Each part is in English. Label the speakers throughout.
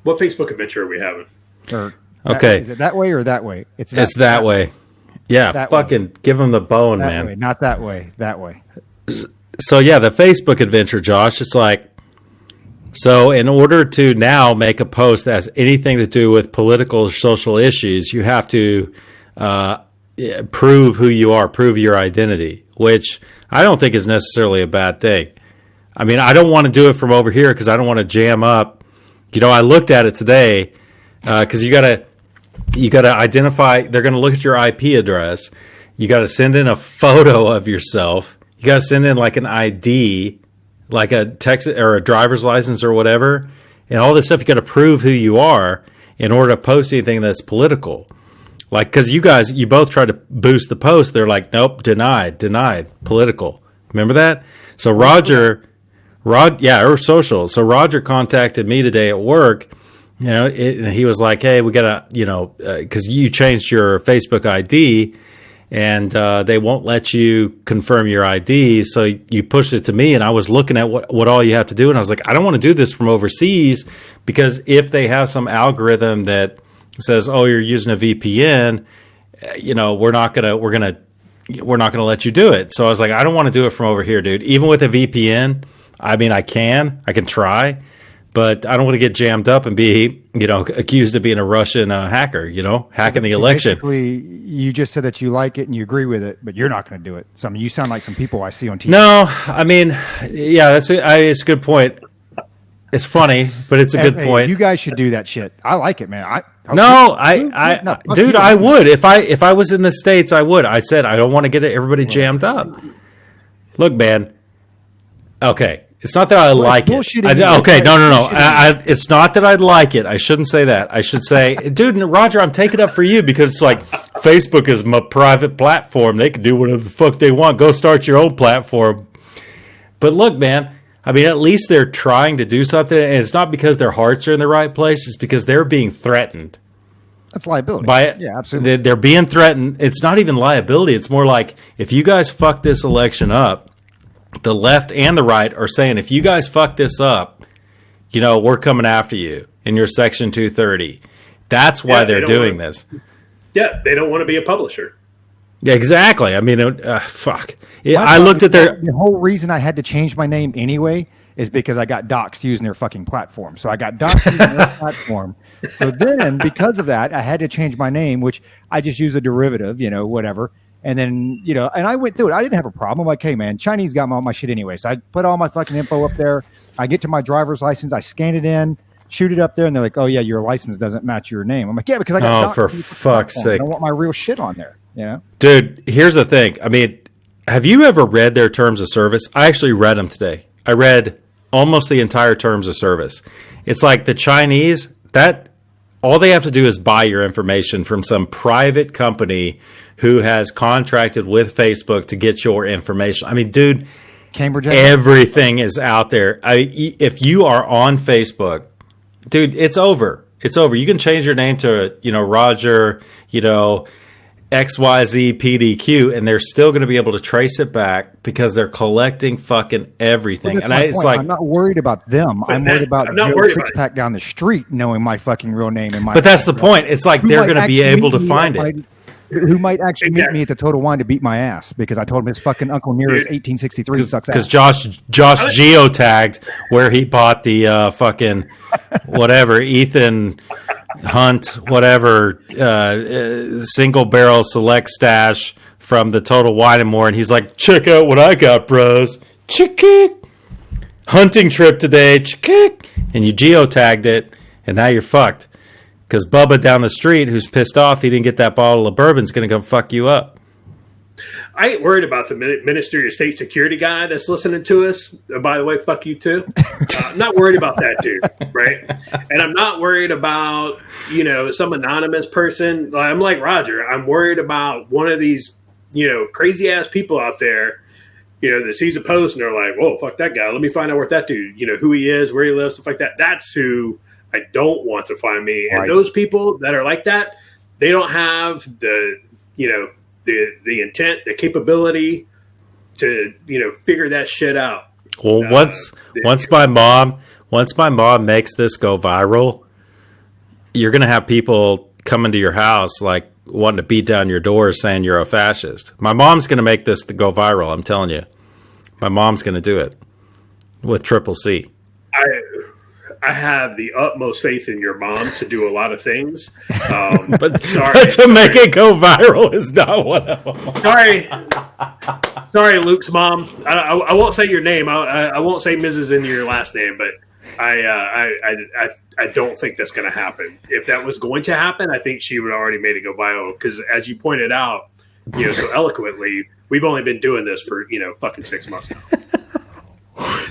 Speaker 1: What Facebook adventure are we having?
Speaker 2: Okay.
Speaker 3: Is it that way or that way?
Speaker 2: It's that way. Yeah,
Speaker 3: that
Speaker 2: fucking
Speaker 3: way.
Speaker 2: give them the bone,
Speaker 3: That
Speaker 2: man.
Speaker 3: way, not that way. That way.
Speaker 2: So yeah, the Facebook adventure, Josh, it's like, so in order to now make a post that has anything to do with political or social issues, you have to prove who you are, prove your identity, which I don't think is necessarily a bad thing. I mean, I don't want to do it from over here because I don't want to jam up. You know, I looked at it today because you gotta identify. They're going to look at your IP address. You got to send in a photo of yourself. You got to send in like an ID, like a text or a driver's license or whatever, and all this stuff. You got to prove who you are in order to post anything that's political. Like, because you both tried to boost the post. They're like, nope, denied, political. Remember that? So or social. So Roger contacted me today at work, and he was like, hey, we got to, because you changed your Facebook ID and they won't let you confirm your ID. So you pushed it to me, and I was looking at what all you have to do. And I was like, I don't want to do this from overseas, because if they have some algorithm that says, oh, you're using a VPN, we're not going to let you do it. So I was like, I don't want to do it from over here, dude. Even with a VPN, I mean, I can try, but I don't want to get jammed up and be, accused of being a Russian hacker, hacking the election.
Speaker 3: Basically, you just said that you like it and you agree with it, but you're not going to do it. So, I mean, you sound like some people I see on TV.
Speaker 2: No, I mean, yeah, it's a good point. It's funny, but it's a good point.
Speaker 3: You guys should do that shit. I like it, man. I
Speaker 2: would. If I was in the States, I would. I said, I don't want to get everybody jammed up. Look, man. Okay. It's not that I like it. Okay, no. It's not that I like it. I shouldn't say that. I should say, dude, Roger, I'm taking up for you because it's like Facebook is my private platform. They can do whatever the fuck they want. Go start your own platform. But look, man, I mean, at least they're trying to do something, and it's not because their hearts are in the right place. It's because they're being threatened.
Speaker 3: That's liability.
Speaker 2: Yeah, absolutely. They're being threatened. It's not even liability. It's more like, if you guys fuck this election up, the left and the right are saying, if you guys fuck this up, we're coming after you in your Section 230. That's why they're doing this.
Speaker 1: Yeah, they don't want to be a publisher.
Speaker 2: Yeah, exactly. I mean, fuck. I looked at
Speaker 3: the whole reason I had to change my name anyway is because I got doxxed using their fucking platform. So I got doxxed using their platform. So then, because of that, I had to change my name, which I just use a derivative, whatever. And then, and I went through it. I didn't have a problem. I'm like, hey, man, Chinese got all my shit anyway. So I put all my fucking info up there. I get to my driver's license. I scan it in, shoot it up there. And they're like, oh, yeah, your license doesn't match your name. I'm like, yeah, because I got
Speaker 2: for fuck's sake.
Speaker 3: I don't want my real shit on there.
Speaker 2: Dude, here's the thing. I mean, have you ever read their terms of service? I actually read them today. I read almost the entire terms of service. It's like the Chinese, that all they have to do is buy your information from some private company who has contracted with Facebook to get your information. I mean, dude,
Speaker 3: Cambridge,
Speaker 2: everything is out there. If you are on Facebook, dude, it's over. It's over. You can change your name to, Roger, XYZ PDQ, and they're still going to be able to trace it back because they're collecting fucking everything. And it's like,
Speaker 3: I'm not worried about them. I'm worried about Joe Sixpack down the street knowing my fucking real name and my.
Speaker 2: But that's the point. It's like they're going to be able to find it.
Speaker 3: Who might actually meet me at the Total Wine to beat my ass because I told him his fucking Uncle Nearest 1863 sucks ass.
Speaker 2: Because Josh geotagged where he bought the fucking whatever Ethan Hunt whatever single barrel select stash from the Total Wine and More, and he's like, check out what I got, bros. Chick-kick. Hunting trip today. Chick-kick. And you geotagged it, and now you're fucked. Because Bubba down the street, who's pissed off he didn't get that bottle of bourbon, is going to come fuck you up.
Speaker 1: I ain't worried about the Ministry of State Security guy that's listening to us. By the way, fuck you too. I'm not worried about that dude, right? And I'm not worried about, some anonymous person. I'm like Roger. I'm worried about one of these, crazy ass people out there, that sees a post and they're like, whoa, fuck that guy. Let me find out what that dude, who he is, where he lives, stuff like that. That's who I don't want to find me. And those people that are like that, they don't have the the intent, the capability to, figure that shit out.
Speaker 2: Well, once my mom makes this go viral, you're going to have people coming to your house like wanting to beat down your door saying you're a fascist. My mom's going to make this go viral. I'm telling you. My mom's going to do it with Triple C.
Speaker 1: I have the utmost faith in your mom to do a lot of things.
Speaker 2: But to make it go viral is not one of them.
Speaker 1: Sorry, Luke's mom. I won't say your name. I won't say Mrs. in your last name, but I don't think that's going to happen. If that was going to happen, I think she would already made it go viral. Because as you pointed out, so eloquently, we've only been doing this for fucking 6 months now.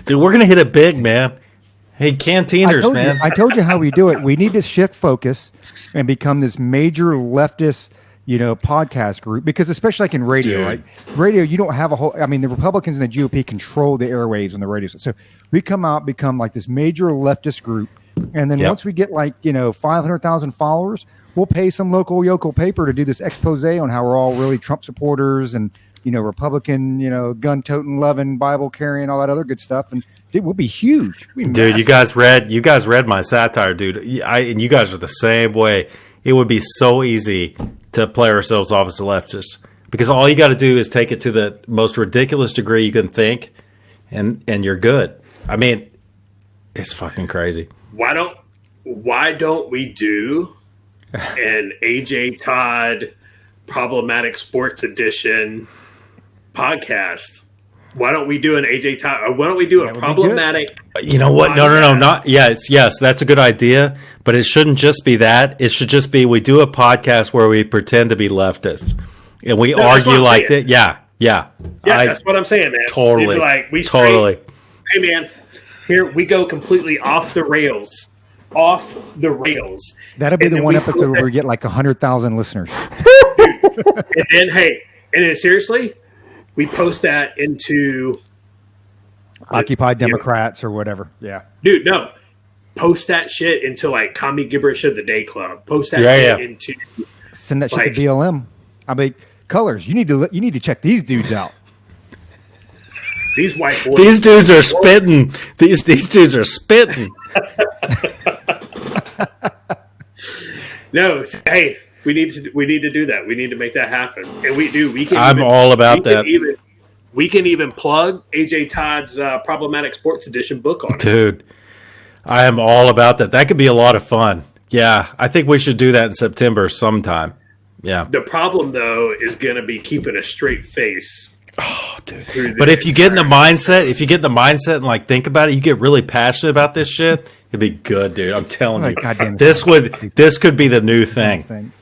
Speaker 2: Dude, we're going to hit it big, man. Hey, Canteeners, man.
Speaker 3: I told you how we do it. We need to shift focus and become this major leftist, podcast group, because especially like in radio, right? Radio, you don't have the Republicans and the GOP control the airwaves on the radio. So we come out, become like this major leftist group. And then once we get 500,000 followers, we'll pay some local yokel paper to do this expose on how we're all really Trump supporters and, Republican, gun toting, loving, Bible carrying, all that other good stuff. And it will be huge.
Speaker 2: Dude, you guys read my satire, dude. And you guys are the same way. It would be so easy to play ourselves off as the leftists, because all you got to do is take it to the most ridiculous degree you can think, and you're good. I mean, it's fucking crazy.
Speaker 1: Why don't we do an AJ Todd Problematic Sports Edition podcast? Why don't we do an AJ Todd? Or why don't we do a problematic?
Speaker 2: You know what? No. Not yes. That's a good idea, but it shouldn't just be that. It should just be we do a podcast where we pretend to be leftists and we argue like that. Yeah.
Speaker 1: That's what I'm saying, man.
Speaker 2: Totally. Totally.
Speaker 1: Hey, man. Here we go completely off the rails. Off the rails.
Speaker 3: That'll be the one episode where we get 100,000 listeners.
Speaker 1: And then seriously, we post that into
Speaker 3: Occupy Democrats or whatever. Yeah.
Speaker 1: Dude, no. Post that shit into Commie Gibberish of the Day Club. Post that shit into
Speaker 3: send that shit to BLM. Colors, you need to check these dudes out.
Speaker 1: These white boys.
Speaker 2: These dudes are spitting. These dudes are spitting.
Speaker 1: No, hey, we need to do that. We need to make that happen, and we do.
Speaker 2: I'm all about that.
Speaker 1: We can even plug AJ Todd's Problematic Sports Edition book on it.
Speaker 2: Dude, I am all about that. That could be a lot of fun. Yeah, I think we should do that in September sometime. Yeah.
Speaker 1: The problem though is going to be keeping a straight face.
Speaker 2: Oh, dude. But if you get in the mindset and think about it, you get really passionate about this shit, it'd be good, dude. I'm telling you. This could be the new thing.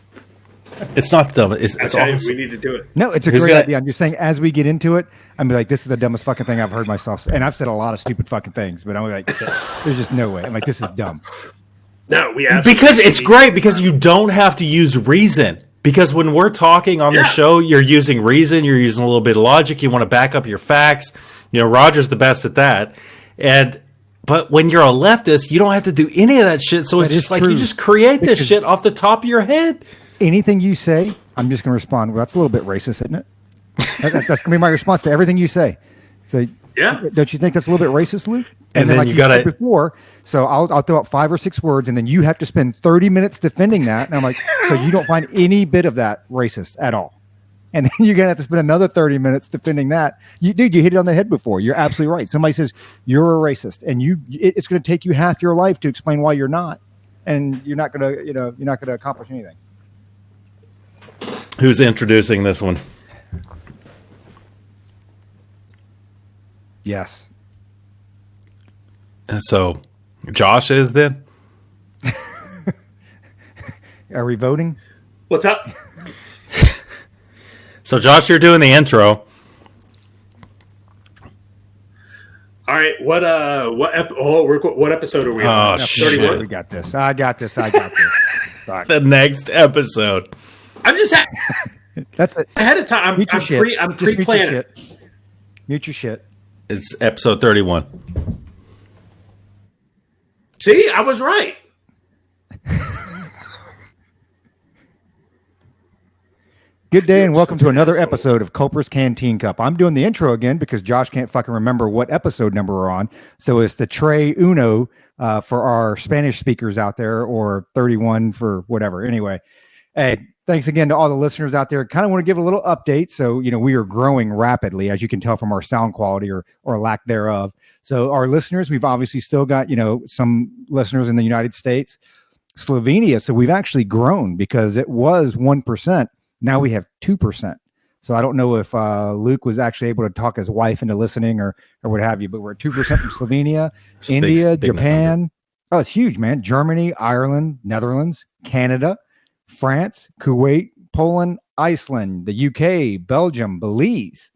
Speaker 2: It's not dumb. It's awesome.
Speaker 1: We need to do it.
Speaker 3: No, it's a great idea. I'm just saying, as we get into it, I'm like, this is the dumbest fucking thing I've heard myself. And I've said a lot of stupid fucking things, but I'm like, there's just no way. I'm like, this is dumb.
Speaker 1: No,
Speaker 2: because it's great because you don't have to use reason. Because when we're talking on the show, you're using reason, you're using a little bit of logic, you want to back up your facts. Roger's the best at that. But when you're a leftist, you don't have to do any of that shit. So it's just true. You just create this shit off the top of your head.
Speaker 3: Anything you say, I'm just going to respond. Well, that's a little bit racist, isn't it? That's going to be my response to everything you say. So, don't you think that's a little bit racist, Luke?
Speaker 2: And then you got
Speaker 3: to before. So I'll throw out 5 or 6 words, and then you have to spend 30 minutes defending that. And I'm like, so you don't find any bit of that racist at all? And then you're gonna have to spend another 30 minutes defending that. You hit it on the head before. You're absolutely right. Somebody says you're a racist, and it's going to take you half your life to explain why you're not, and you're not going to accomplish anything.
Speaker 2: Who's introducing this one?
Speaker 3: Yes.
Speaker 2: So, Josh is then?
Speaker 3: Are we voting?
Speaker 1: What's up?
Speaker 2: So, Josh, you're doing the intro.
Speaker 1: All right. What episode are we on?
Speaker 2: Oh, shit.
Speaker 3: We got this. I got this. Sorry.
Speaker 2: The next episode.
Speaker 1: I'm just
Speaker 3: that's it.
Speaker 1: Ahead of time. I'm pre-planning.
Speaker 3: Mute your shit.
Speaker 2: It's episode 31.
Speaker 1: See, I was right.
Speaker 3: Good day and welcome to another episode of Culper's Canteen Cup. I'm doing the intro again because Josh can't fucking remember what episode number we're on. So it's the Tres Uno for our Spanish speakers out there, or 31 for whatever. Anyway, hey, thanks again to all the listeners out there. Kind of want to give a little update. So, we are growing rapidly, as you can tell from our sound quality or lack thereof. So our listeners, we've obviously still got, some listeners in the United States, Slovenia. So we've actually grown because it was 1%. Now we have 2%. So I don't know if Luke was actually able to talk his wife into listening or what have you, but we're at 2% from Slovenia, India, big Japan. Number. Oh, it's huge, man. Germany, Ireland, Netherlands, Canada, France, Kuwait, Poland, Iceland, the UK, Belgium, Belize,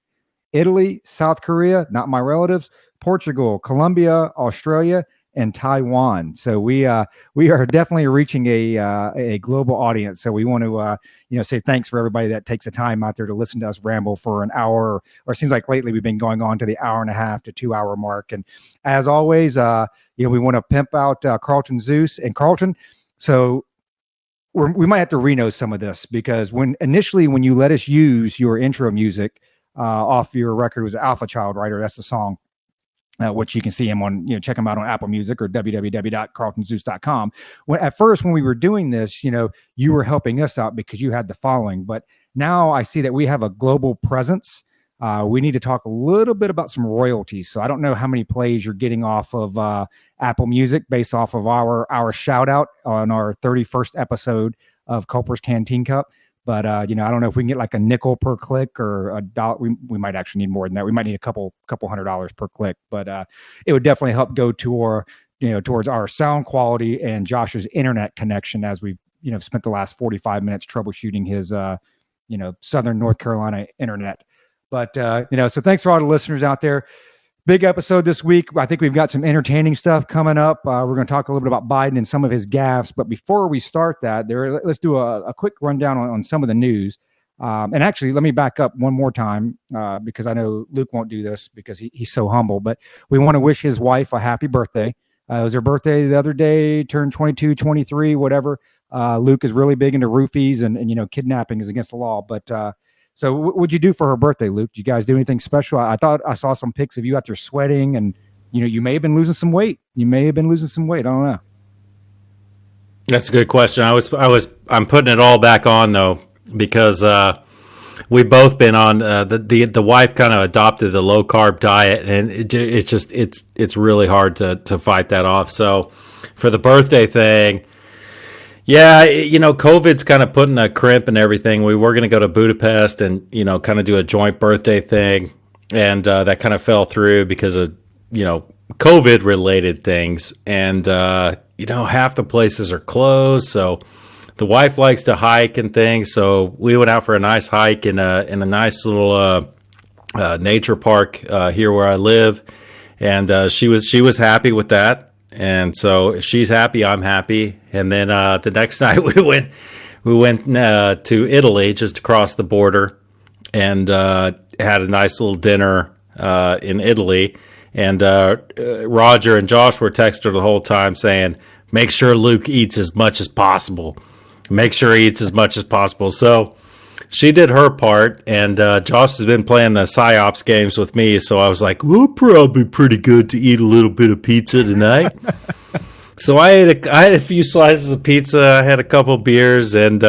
Speaker 3: Italy, South Korea, not my relatives, Portugal, Colombia, Australia, and Taiwan. So we are definitely reaching a global audience. So we want to say thanks for everybody that takes the time out there to listen to us ramble for an hour, or it seems like lately we've been going on to the hour and a half to 2 hour mark. And as always, we want to pimp out Carlton Zeus and Carlton. So we might have to reno some of this, because when you let us use your intro music off your record, it was Alpha Child, right? Or that's the song. Which you can see him on, check him out on Apple Music or www.carltonzeus.com. At first, when we were doing this, you were helping us out because you had the following. But now I see that we have a global presence. We need to talk a little bit about some royalties. So I don't know how many plays you're getting off of Apple Music based off of our shout out on our 31st episode of Culper's Canteen Cup. But, I don't know if we can get like a nickel per click or $1. We might actually need more than that. We might need a couple $100 per click, but it would definitely help go towards our sound quality and Josh's internet connection, as we've, spent the last 45 minutes troubleshooting his, Southern North Carolina internet. But, so thanks for all the listeners out there. Big episode this week. I think we've got some entertaining stuff coming up. We're going to talk a little bit about Biden and some of his gaffes. But before we start that, let's do a quick rundown on some of the news. And actually, let me back up one more time because I know Luke won't do this because he's so humble. But we want to wish his wife a happy birthday. It was her birthday the other day, turned 22, 23, whatever. Luke is really big into roofies and kidnapping is against the law. But so what'd you do for her birthday, Luke? Did you guys do anything special? I thought I saw some pics of you out there sweating, and you may have been losing some weight. I don't know.
Speaker 2: That's a good question. I'm putting it all back on though, because we've both been on the wife kind of adopted the low carb diet, and it's really hard to fight that off. So for the birthday thing, yeah, COVID's kind of putting a crimp in everything. We were going to go to Budapest and, kind of do a joint birthday thing. And that kind of fell through because of, COVID related things. And, half the places are closed. So the wife likes to hike and things. So we went out for a nice hike in a nice little nature park here where I live. And she was happy with that. And so if she's happy, I'm happy. And then the next night we went to Italy, just across the border, and had a nice little dinner in Italy. And Roger and Josh were texting the whole time saying, make sure Luke eats as much as possible. Make sure he eats as much as possible. So she did her part, and Josh has been playing the PsyOps games with me, so I was like, well, probably pretty good to eat a little bit of pizza tonight. So I had a few slices of pizza, I had a couple beers, and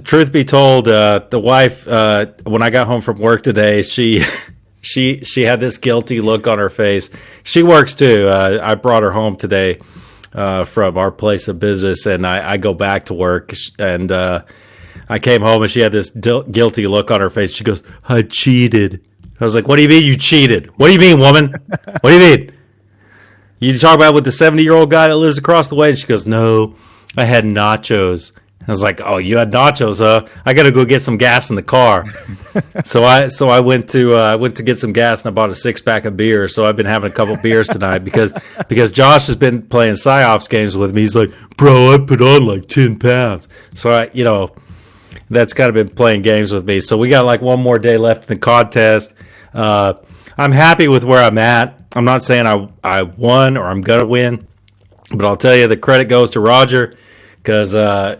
Speaker 2: truth be told, the wife, when I got home from work today, she had this guilty look on her face. She works too. I brought her home today from our place of business, and I go back to work, and I came home and she had this guilty look on her face. She goes, I cheated. I was like, what do you mean you cheated? What do you mean, woman? What do you mean? You talk about with the 70-year-old guy that lives across the way? And she goes, no, I had nachos. I was like, oh, you had nachos, huh? I got to go get some gas in the car. So I went to get some gas, and I bought a 6-pack of beer. So I've been having a couple beers tonight because Josh has been playing PsyOps games with me. He's like, bro, I put on like 10 pounds. So that's kind of been playing games with me. So we got like one more day left in the contest. I'm happy with where I'm at. I'm not saying I won or I'm going to win, but I'll tell you the credit goes to Roger, because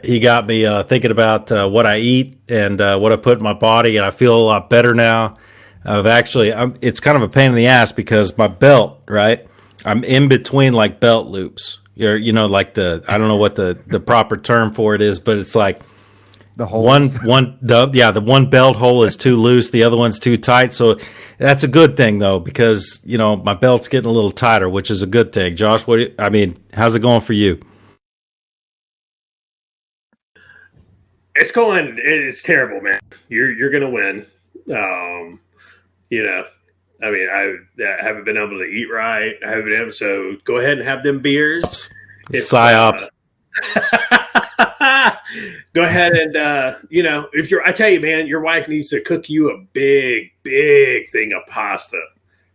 Speaker 2: he got me thinking about what I eat and what I put in my body, and I feel a lot better now. It's kind of a pain in the ass because my belt, right? I'm in between like belt loops. Like I don't know what the proper term for it is, but it's like
Speaker 3: The whole
Speaker 2: the one belt hole is too loose, the other one's too tight. So that's a good thing though, because my belt's getting a little tighter, which is a good thing. Josh, how's it going for you?
Speaker 1: It's terrible, man. You're gonna win. I haven't been able to eat right. I haven't been able, so go ahead and have them beers.
Speaker 2: Psyops.
Speaker 1: Go ahead and I tell you, man, your wife needs to cook you a big thing of pasta.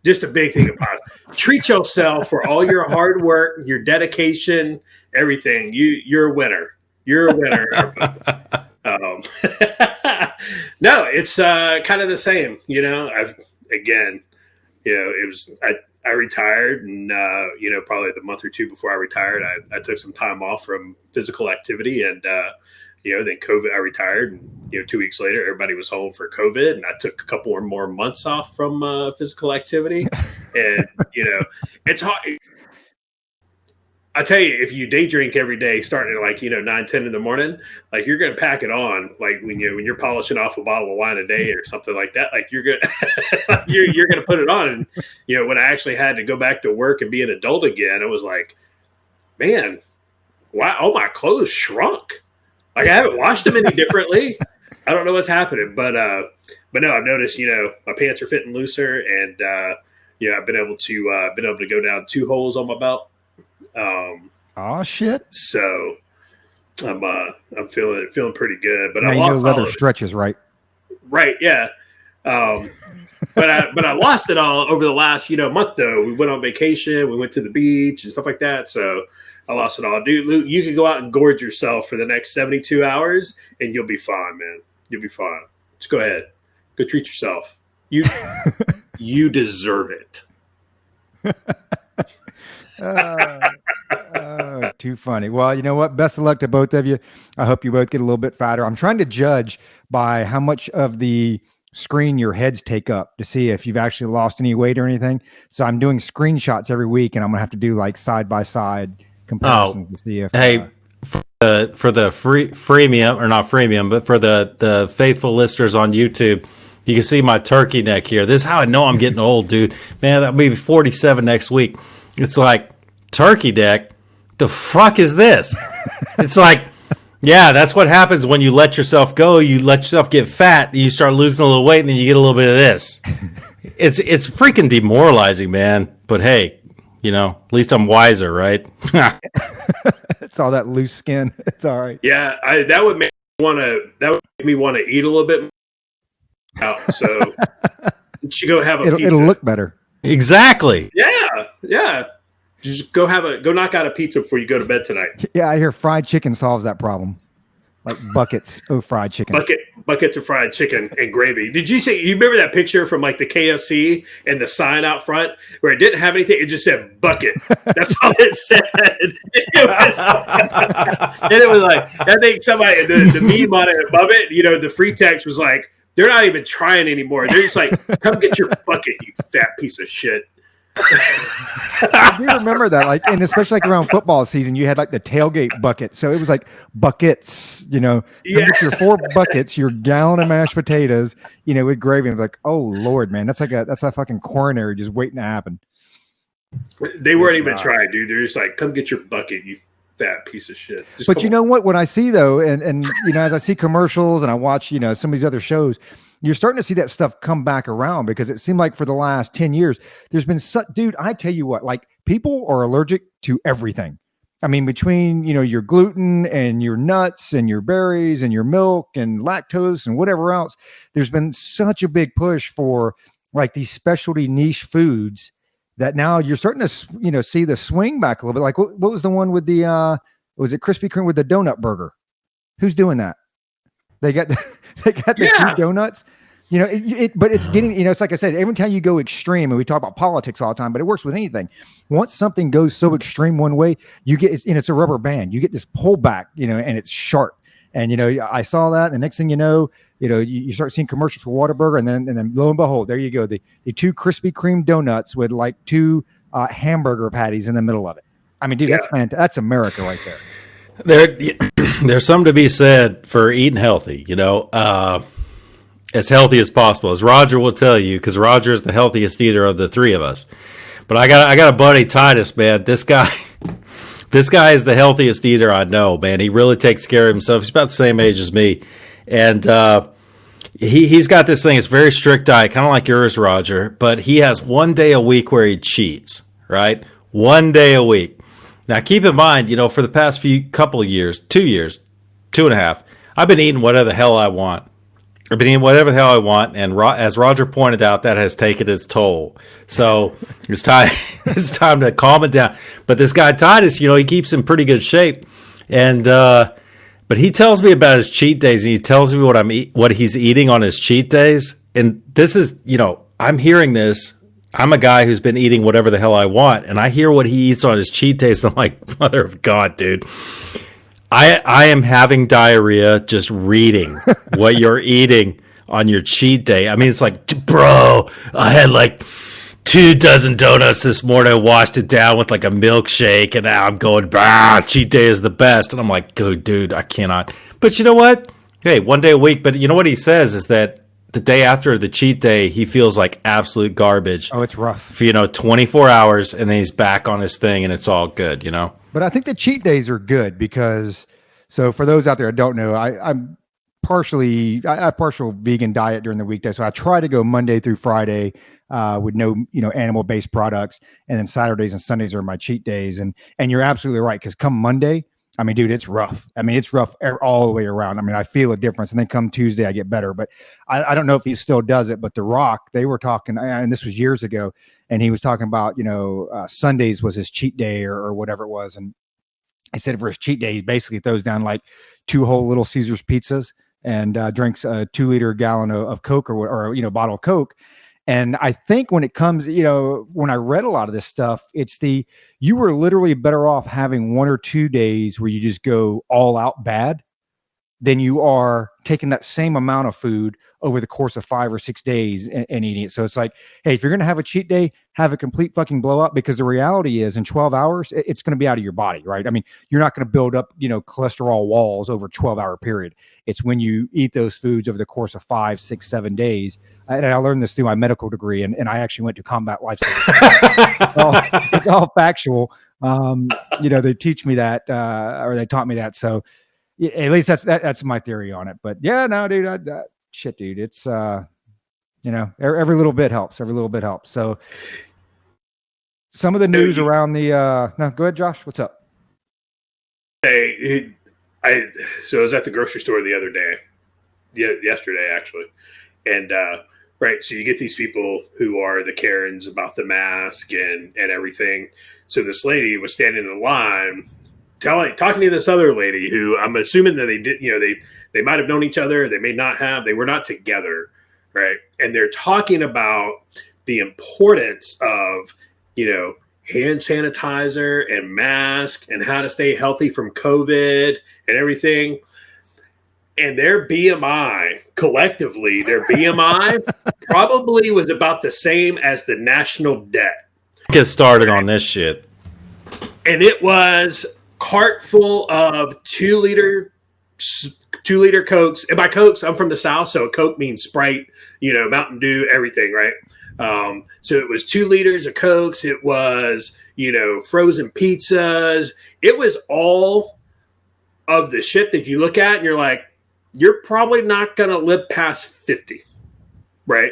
Speaker 1: Just a big thing of pasta. Treat yourself for all your hard work, your dedication, everything. You're a winner. You're a winner. No, it's kind of the same. I retired, and probably the month or two before I retired, I took some time off from physical activity, and then COVID. I retired, and 2 weeks later, everybody was home for COVID, and I took a couple or more months off from physical activity, and it's hard. I tell you, if you day drink every day, starting at 9, 10 in the morning, like you're going to pack it on. Like when you're polishing off a bottle of wine a day or something like that, like you're going you're going to put it on. And, when I actually had to go back to work and be an adult again, I was like, man, wow, all my clothes shrunk. Like I haven't washed them any differently. I don't know what's happening, but no, I've noticed, my pants are fitting looser, and I've been able to go down 2 holes on my belt.
Speaker 3: Oh shit!
Speaker 1: So I'm feeling pretty good, but
Speaker 3: now
Speaker 1: I
Speaker 3: lost leather
Speaker 1: all
Speaker 3: stretches, right?
Speaker 1: Right, yeah. But I lost it all over the last month though. We went on vacation, we went to the beach and stuff like that. So I lost it all, dude. Luke, you can go out and gorge yourself for the next 72 hours, and you'll be fine, man. You'll be fine. Just go ahead, go treat yourself. You deserve it.
Speaker 3: Too funny. Well, you know what? Best of luck to both of you. I hope you both get a little bit fatter. I'm trying to judge by how much of the screen your heads take up to see if you've actually lost any weight or anything. So I'm doing screenshots every week, and I'm gonna have to do like side by side comparisons to see if.
Speaker 2: Hey, for the freemium, or not freemium, but for the faithful listeners on YouTube, you can see my turkey neck here. This is how I know I'm getting old, dude. Man, I'll be 47 next week. It's like, turkey neck? The fuck is this? It's like, yeah, that's what happens when you let yourself go. You let yourself get fat, you start losing a little weight, and then you get a little bit of this. It's freaking demoralizing, man. But hey, at least I'm wiser, right?
Speaker 3: It's all that loose skin. It's all right.
Speaker 1: Yeah, that would make me want to eat a little bit out. So you should go have a pizza.
Speaker 3: It'll look better.
Speaker 2: Exactly.
Speaker 1: Yeah. Just go knock out a pizza before you go to bed tonight.
Speaker 3: Yeah, I hear fried chicken solves that problem. Like buckets of fried chicken.
Speaker 1: Buckets of fried chicken and gravy. Did you remember that picture from like the KFC and the sign out front where it didn't have anything? It just said bucket. That's all it said. And it was like, I think somebody, the meme on it above it, the free text was like, they're not even trying anymore. They're just like, come get your bucket, you fat piece of shit.
Speaker 3: I do remember that, and especially around football season, you had like the tailgate bucket. So it was like buckets, Yeah. With your 4 buckets, your gallon of mashed potatoes, with gravy. And like, oh Lord, man, that's a fucking coronary just waiting to happen.
Speaker 1: They weren't even trying, dude. They're just like, come get your bucket, you fat piece of shit.
Speaker 3: But you know what? When I see though, and as I see commercials and I watch, some of these other shows, you're starting to see that stuff come back around, because it seemed like for the last 10 years, there's been dude, I tell you what, like people are allergic to everything. I mean, between, your gluten and your nuts and your berries and your milk and lactose and whatever else, there's been such a big push for like these specialty niche foods that now you're starting to, see the swing back a little bit. Like what was the one with the, was it Krispy Kreme with the donut burger? Who's doing that? They got the 2 donuts. You know, but it's getting, you know, it's like I said, every time you go extreme, and we talk about politics all the time, but it works with anything. Once something goes so extreme one way, you get, and it's a rubber band, you get this pullback, you know, and it's sharp. And, you know, I saw that. And the next thing you know, you start seeing commercials for Whataburger. And then lo and behold, there you go. The two Krispy Kreme donuts with like two hamburger patties in the middle of it. I mean, dude, that's fantastic. That's America right there.
Speaker 2: There's something to be said for eating healthy, you know, as healthy as possible, as Roger will tell you, because Roger is the healthiest eater of the three of us. But I got a buddy, Titus, man. This guy is the healthiest eater I know, man. He really takes care of himself. He's about the same age as me. And he's got this thing. It's a very strict diet, kind of like yours, Roger. But he has 1 day a week where he cheats, right? 1 day a week. Now, keep in mind, you know, for the past couple of years, 2 years, 2.5, I've been eating whatever the hell I want. I've been eating whatever the hell I want, and as Roger pointed out, that has taken its toll. So it's time to calm it down. But this guy Titus, you know, he keeps in pretty good shape, and but he tells me about his cheat days, and he tells me what he's eating on his cheat days. And this is, you know, I'm hearing this. I'm a guy who's been eating whatever the hell I want, and I hear what he eats on his cheat days. And I'm like, mother of God, dude. I am having diarrhea just reading what you're eating on your cheat day. I mean, it's like, bro, I had like 2 dozen donuts this morning. I washed it down with like a milkshake, and now I'm going, cheat day is the best. And I'm like, dude, I cannot. But you know what? Hey, 1 day a week. But you know what he says is that the day after the cheat day, he feels like absolute garbage.
Speaker 3: Oh, it's rough.
Speaker 2: For, 24 hours, and then he's back on his thing, and it's all good, you know?
Speaker 3: But I think the cheat days are good because, so for those out there that don't know, I have partial vegan diet during the weekday. So I try to go Monday through Friday with no, animal-based products. And then Saturdays and Sundays are my cheat days. And you're absolutely right. Because come Monday, I mean, dude, it's rough. I mean, it's rough all the way around. I mean, I feel a difference. And then come Tuesday, I get better. But I don't know if he still does it. But The Rock, they were talking, and this was years ago, and he was talking about, Sundays was his cheat day or whatever it was. And he said for his cheat day, he basically throws down like 2 whole Little Caesars pizzas and drinks a 2-liter gallon of Coke or bottle of Coke. And I think when it comes, when I read a lot of this stuff, you were literally better off having 1 or 2 days where you just go all out bad than you are taking that same amount of food over the course of 5 or 6 days and eating it. So it's like, hey, if you're going to have a cheat day, have a complete fucking blow up, because the reality is in 12 hours, it's going to be out of your body, right? I mean, you're not going to build up, cholesterol walls over a 12-hour period. It's when you eat those foods over the course of 5, 6, 7 days. And I learned this through my medical degree, and I actually went to combat life. It's all factual. They teach me that, or they taught me that. So at least that's my theory on it. But yeah, no, dude, shit, dude, it's every little bit helps. Every little bit helps. So some of the news around the no, go ahead, Josh. What's up?
Speaker 1: So I was at the grocery store the other day, yesterday actually, and right. So you get these people who are the Karens about the mask and everything. So this lady was standing in line, talking to this other lady who I'm assuming that they did, they might have known each other. They may not have. They were not together, right? And they're talking about the importance of, hand sanitizer and mask and how to stay healthy from COVID and everything. And their BMI, collectively, probably was about the same as the national debt.
Speaker 2: Get started on this shit.
Speaker 1: And it was cart full of 2-liter Cokes. And by Cokes, I'm from the South, so Coke means Sprite, Mountain Dew, everything, right? So it was 2 liters of Cokes. It was, frozen pizzas. It was all of the shit that you look at and you're like, you're probably not going to live past 50, right?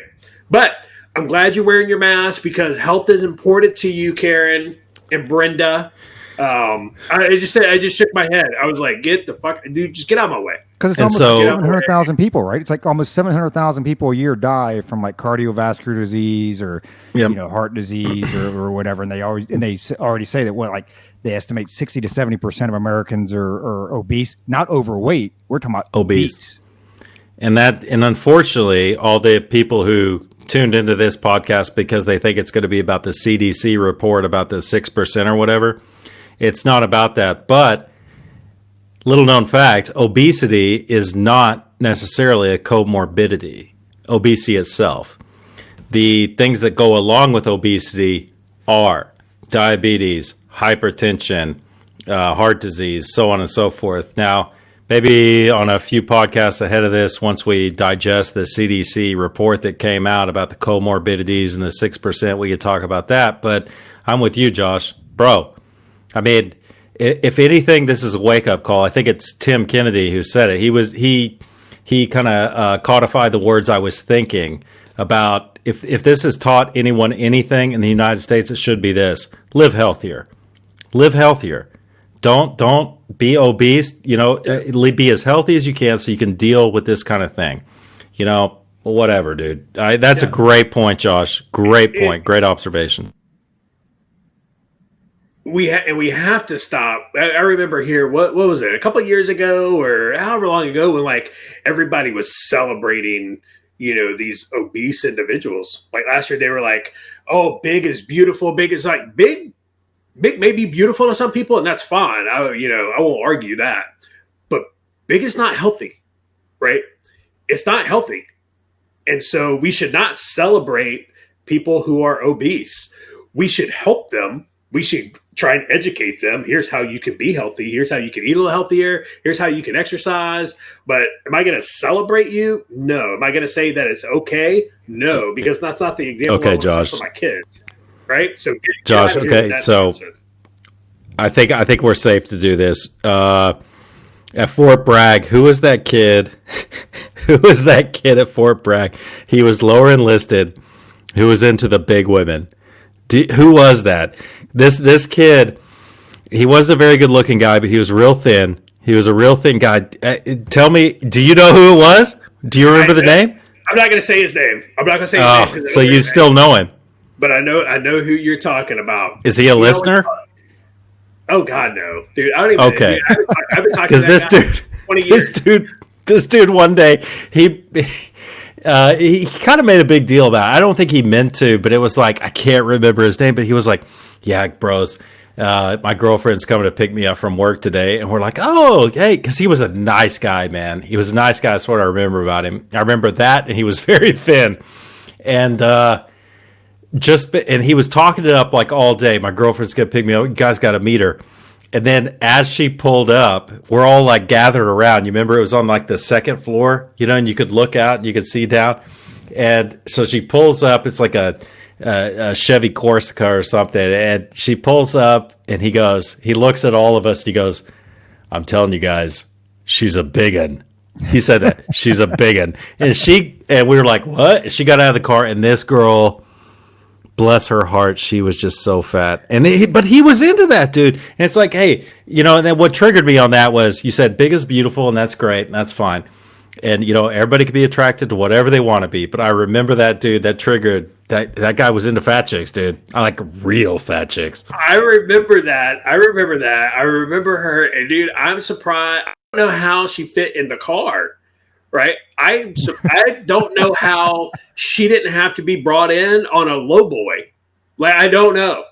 Speaker 1: But I'm glad you're wearing your mask because health is important to you, Karen and Brenda. I just shook my head. I was like, get the fuck, dude, just get out of my way.
Speaker 3: Because it's almost 700,000 people, right? It's like almost 700,000 people a year die from like cardiovascular disease or heart disease or whatever. And they already say that they estimate 60 to 70% of Americans are obese, not overweight. We're talking about obese.
Speaker 2: And unfortunately, all the people who tuned into this podcast because they think it's going to be about the CDC report about the 6% or whatever, it's not about that. But little known fact, obesity is not necessarily a comorbidity, obesity itself. The things that go along with obesity are diabetes, hypertension, heart disease, so on and so forth. Now, maybe on a few podcasts ahead of this, once we digest the CDC report that came out about the comorbidities and the 6%, we could talk about that. But I'm with you, Josh. Bro, I mean, if anything, this is a wake-up call. I think it's Tim Kennedy who said it. He kind of codified the words I was thinking about. If this has taught anyone anything in the United States, it should be this: live healthier. Live healthier. Don't be obese. Be as healthy as you can so you can deal with this kind of thing. Whatever, dude. That's a great point, Josh. Great point. Great observation.
Speaker 1: We have to stop. I remember here, what was it, a couple of years ago or however long ago, when like everybody was celebrating, these obese individuals. Like last year, they were like, "Oh, big is beautiful." Big is like big may be beautiful to some people, and that's fine. I won't argue that. But big is not healthy, right? It's not healthy, and so we should not celebrate people who are obese. We should help them. We should try and educate them. Here's how you can be healthy. Here's how you can eat a little healthier. Here's how you can exercise. But am I going to celebrate you? No. Am I going to say that it's okay? No, because that's not the example
Speaker 2: okay, Josh.
Speaker 1: For my kids. Right? So,
Speaker 2: Josh, okay. So I think we're safe to do this. At Fort Bragg, who was that kid? Who was that kid at Fort Bragg? He was lower enlisted, who was into the big women. Who was that? This kid, he wasn't a very good looking guy, but he was real thin. He was a real thin guy. Tell me, do you know who it was? Do you remember the name?
Speaker 1: I'm not going to say his name. I'm not going to say his name.
Speaker 2: So you still know him?
Speaker 1: But I know who you're talking about.
Speaker 2: Is he a listener?
Speaker 1: Oh God, no, dude. I don't even.
Speaker 2: Okay.
Speaker 1: Dude, I've been talking to
Speaker 2: this dude.
Speaker 1: 20 years.
Speaker 2: This dude. One day he kind of made a big deal about it. I don't think he meant to, but it was like, I can't remember his name, but he was like, "Yeah, bros, my girlfriend's coming to pick me up from work today," and we're like, "Oh, hey," because he was a nice guy, man. He was a nice guy. That's what I remember about him. I remember that, and he was very thin, and and he was talking it up like all day. My girlfriend's gonna pick me up. You guys got to meet her. And then as she pulled up, we're all like gathered around. You remember it was on like the second floor, and you could look out and you could see down. And so she pulls up. It's like a Chevy Corsica or something. And she pulls up and he looks at all of us. And he goes, "I'm telling you guys, she's a big one." He said that. "She's a big one." And we were like, "What?" She got out of the car and this girl, bless her heart, she was just so fat. But he was into that, dude. And it's like, hey, and then what triggered me on that was you said big is beautiful, and that's great, and that's fine. And, everybody can be attracted to whatever they want to be. But I remember that dude that triggered, that guy was into fat chicks, dude. I like real fat chicks.
Speaker 1: I remember that. I remember her. And, dude, I'm surprised. I don't know how she fit in the car. Right, I don't know how she didn't have to be brought in on a low boy. Like, I don't know.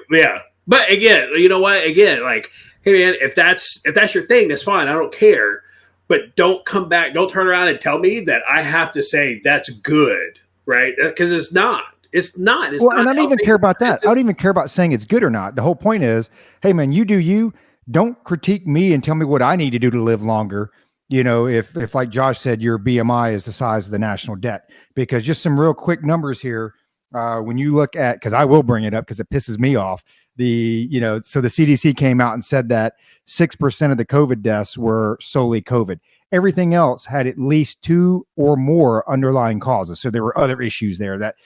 Speaker 1: Yeah. But again, you know what? Again, like, hey man, if that's your thing, that's fine. I don't care. But don't come back. Don't turn around and tell me that I have to say that's good, right? Because it's not. It's not. It's
Speaker 3: well,
Speaker 1: not
Speaker 3: and I don't even care about that. I don't even care about saying it's good or not. The whole point is, hey man, you do you. Don't critique me and tell me what I need to do to live longer. If like Josh said, your BMI is the size of the national debt, because just some real quick numbers here. When you look at, because I will bring it up because it pisses me off. So the CDC came out and said that 6% of the COVID deaths were solely COVID. Everything else had at least 2 or more underlying causes. So there were other issues there that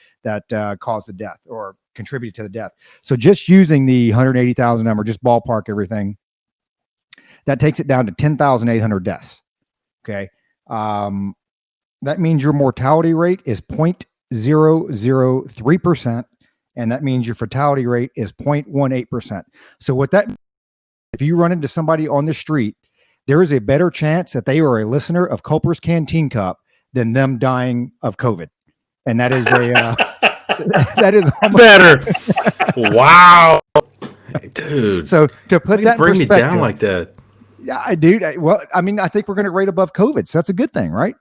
Speaker 3: caused the death or contributed to the death. So just using the 180,000 number, just ballpark everything, that takes it down to 10,800 deaths. Okay. That means your mortality rate is 0.003%. And that means your fatality rate is 0.18%. So if you run into somebody on the street there is a better chance that they are a listener of Culper's Canteen Cup than them dying of COVID. And that is a that is
Speaker 2: better. Wow, dude.
Speaker 3: So to put that in
Speaker 2: bring me
Speaker 3: perspective,
Speaker 2: down like that.
Speaker 3: Yeah, I do. Well, I mean, I think we're going to rate above COVID, so that's a good thing, right?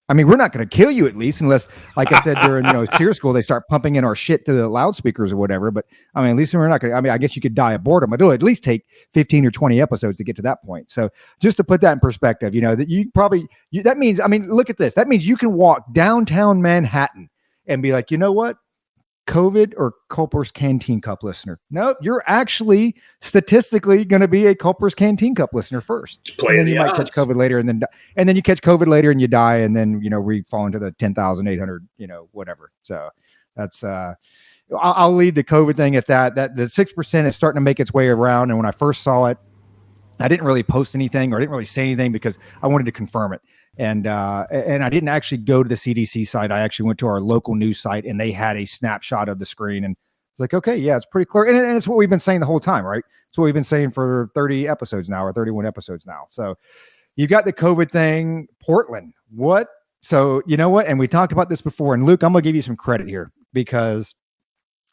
Speaker 3: I mean, we're not going to kill you at least, unless, like I said, during SEER school, they start pumping in our shit to the loudspeakers or whatever. But I mean, at least we're not going to. I mean, I guess you could die of boredom. It'll at least take 15 or 20 episodes to get to that point. So just to put that in perspective, that you probably that means. I mean, look at this. That means you can walk downtown Manhattan and be like, you know what? COVID or Culper's Canteen Cup listener. Nope, you're actually statistically going to be a Culper's Canteen Cup listener first. And then you might catch COVID later, and then you catch COVID later and you die, and then we fall into the 10,800, whatever. So that's I'll leave the COVID thing at that. That the 6% is starting to make its way around. And when I first saw it, I didn't really post anything or I didn't really say anything because I wanted to confirm it. And I didn't actually go to the CDC site. I actually went to our local news site, and they had a snapshot of the screen. And it's like, okay, yeah, it's pretty clear. And it's what we've been saying the whole time, right? It's what we've been saying for 30 episodes now, or 31 episodes now. So you got the COVID thing, Portland. What? So you know what? And we talked about this before. And Luke, I'm going to give you some credit here because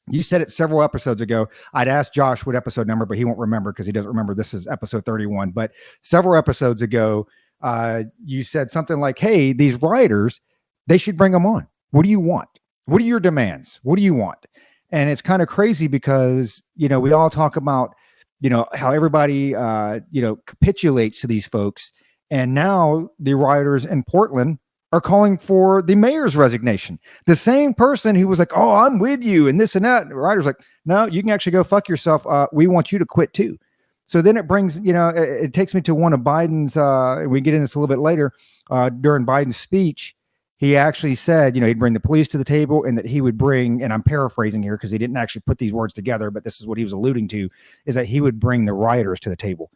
Speaker 3: you said it several episodes ago. I'd asked Josh what episode number, but he won't remember because he doesn't remember this is episode 31. But several episodes ago, you said something like, hey, these rioters, they should bring them on. What do you want? What are your demands? What do you want? And it's kind of crazy because, we all talk about, how everybody, capitulates to these folks. And now the rioters in Portland are calling for the mayor's resignation. The same person who was like, oh, I'm with you and this and that. The rioters like, no, you can actually go fuck yourself. We want you to quit too. So then it brings, it takes me to one of Biden's, we get into this a little bit later, during Biden's speech, he actually said, he'd bring the police to the table and that he would bring, and I'm paraphrasing here because he didn't actually put these words together, but this is what he was alluding to, is that he would bring the rioters to the table.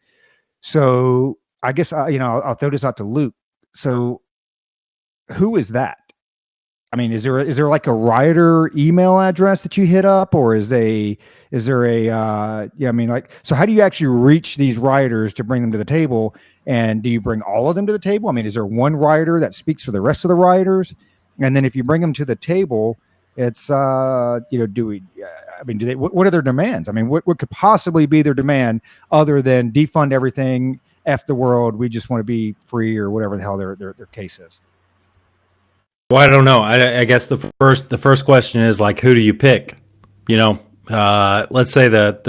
Speaker 3: So I guess, I'll throw this out to Luke. So who is that? I mean, is there like a rioter email address that you hit up, or is there a so how do you actually reach these rioters to bring them to the table? And do you bring all of them to the table? I mean, is there one rioter that speaks for the rest of the rioters? And then if you bring them to the table, it's, what are their demands? I mean, what could possibly be their demand other than defund everything, F the world, we just want to be free, or whatever the hell their case is?
Speaker 2: Well, I don't know. I guess the first question is like, who do you pick? Let's say that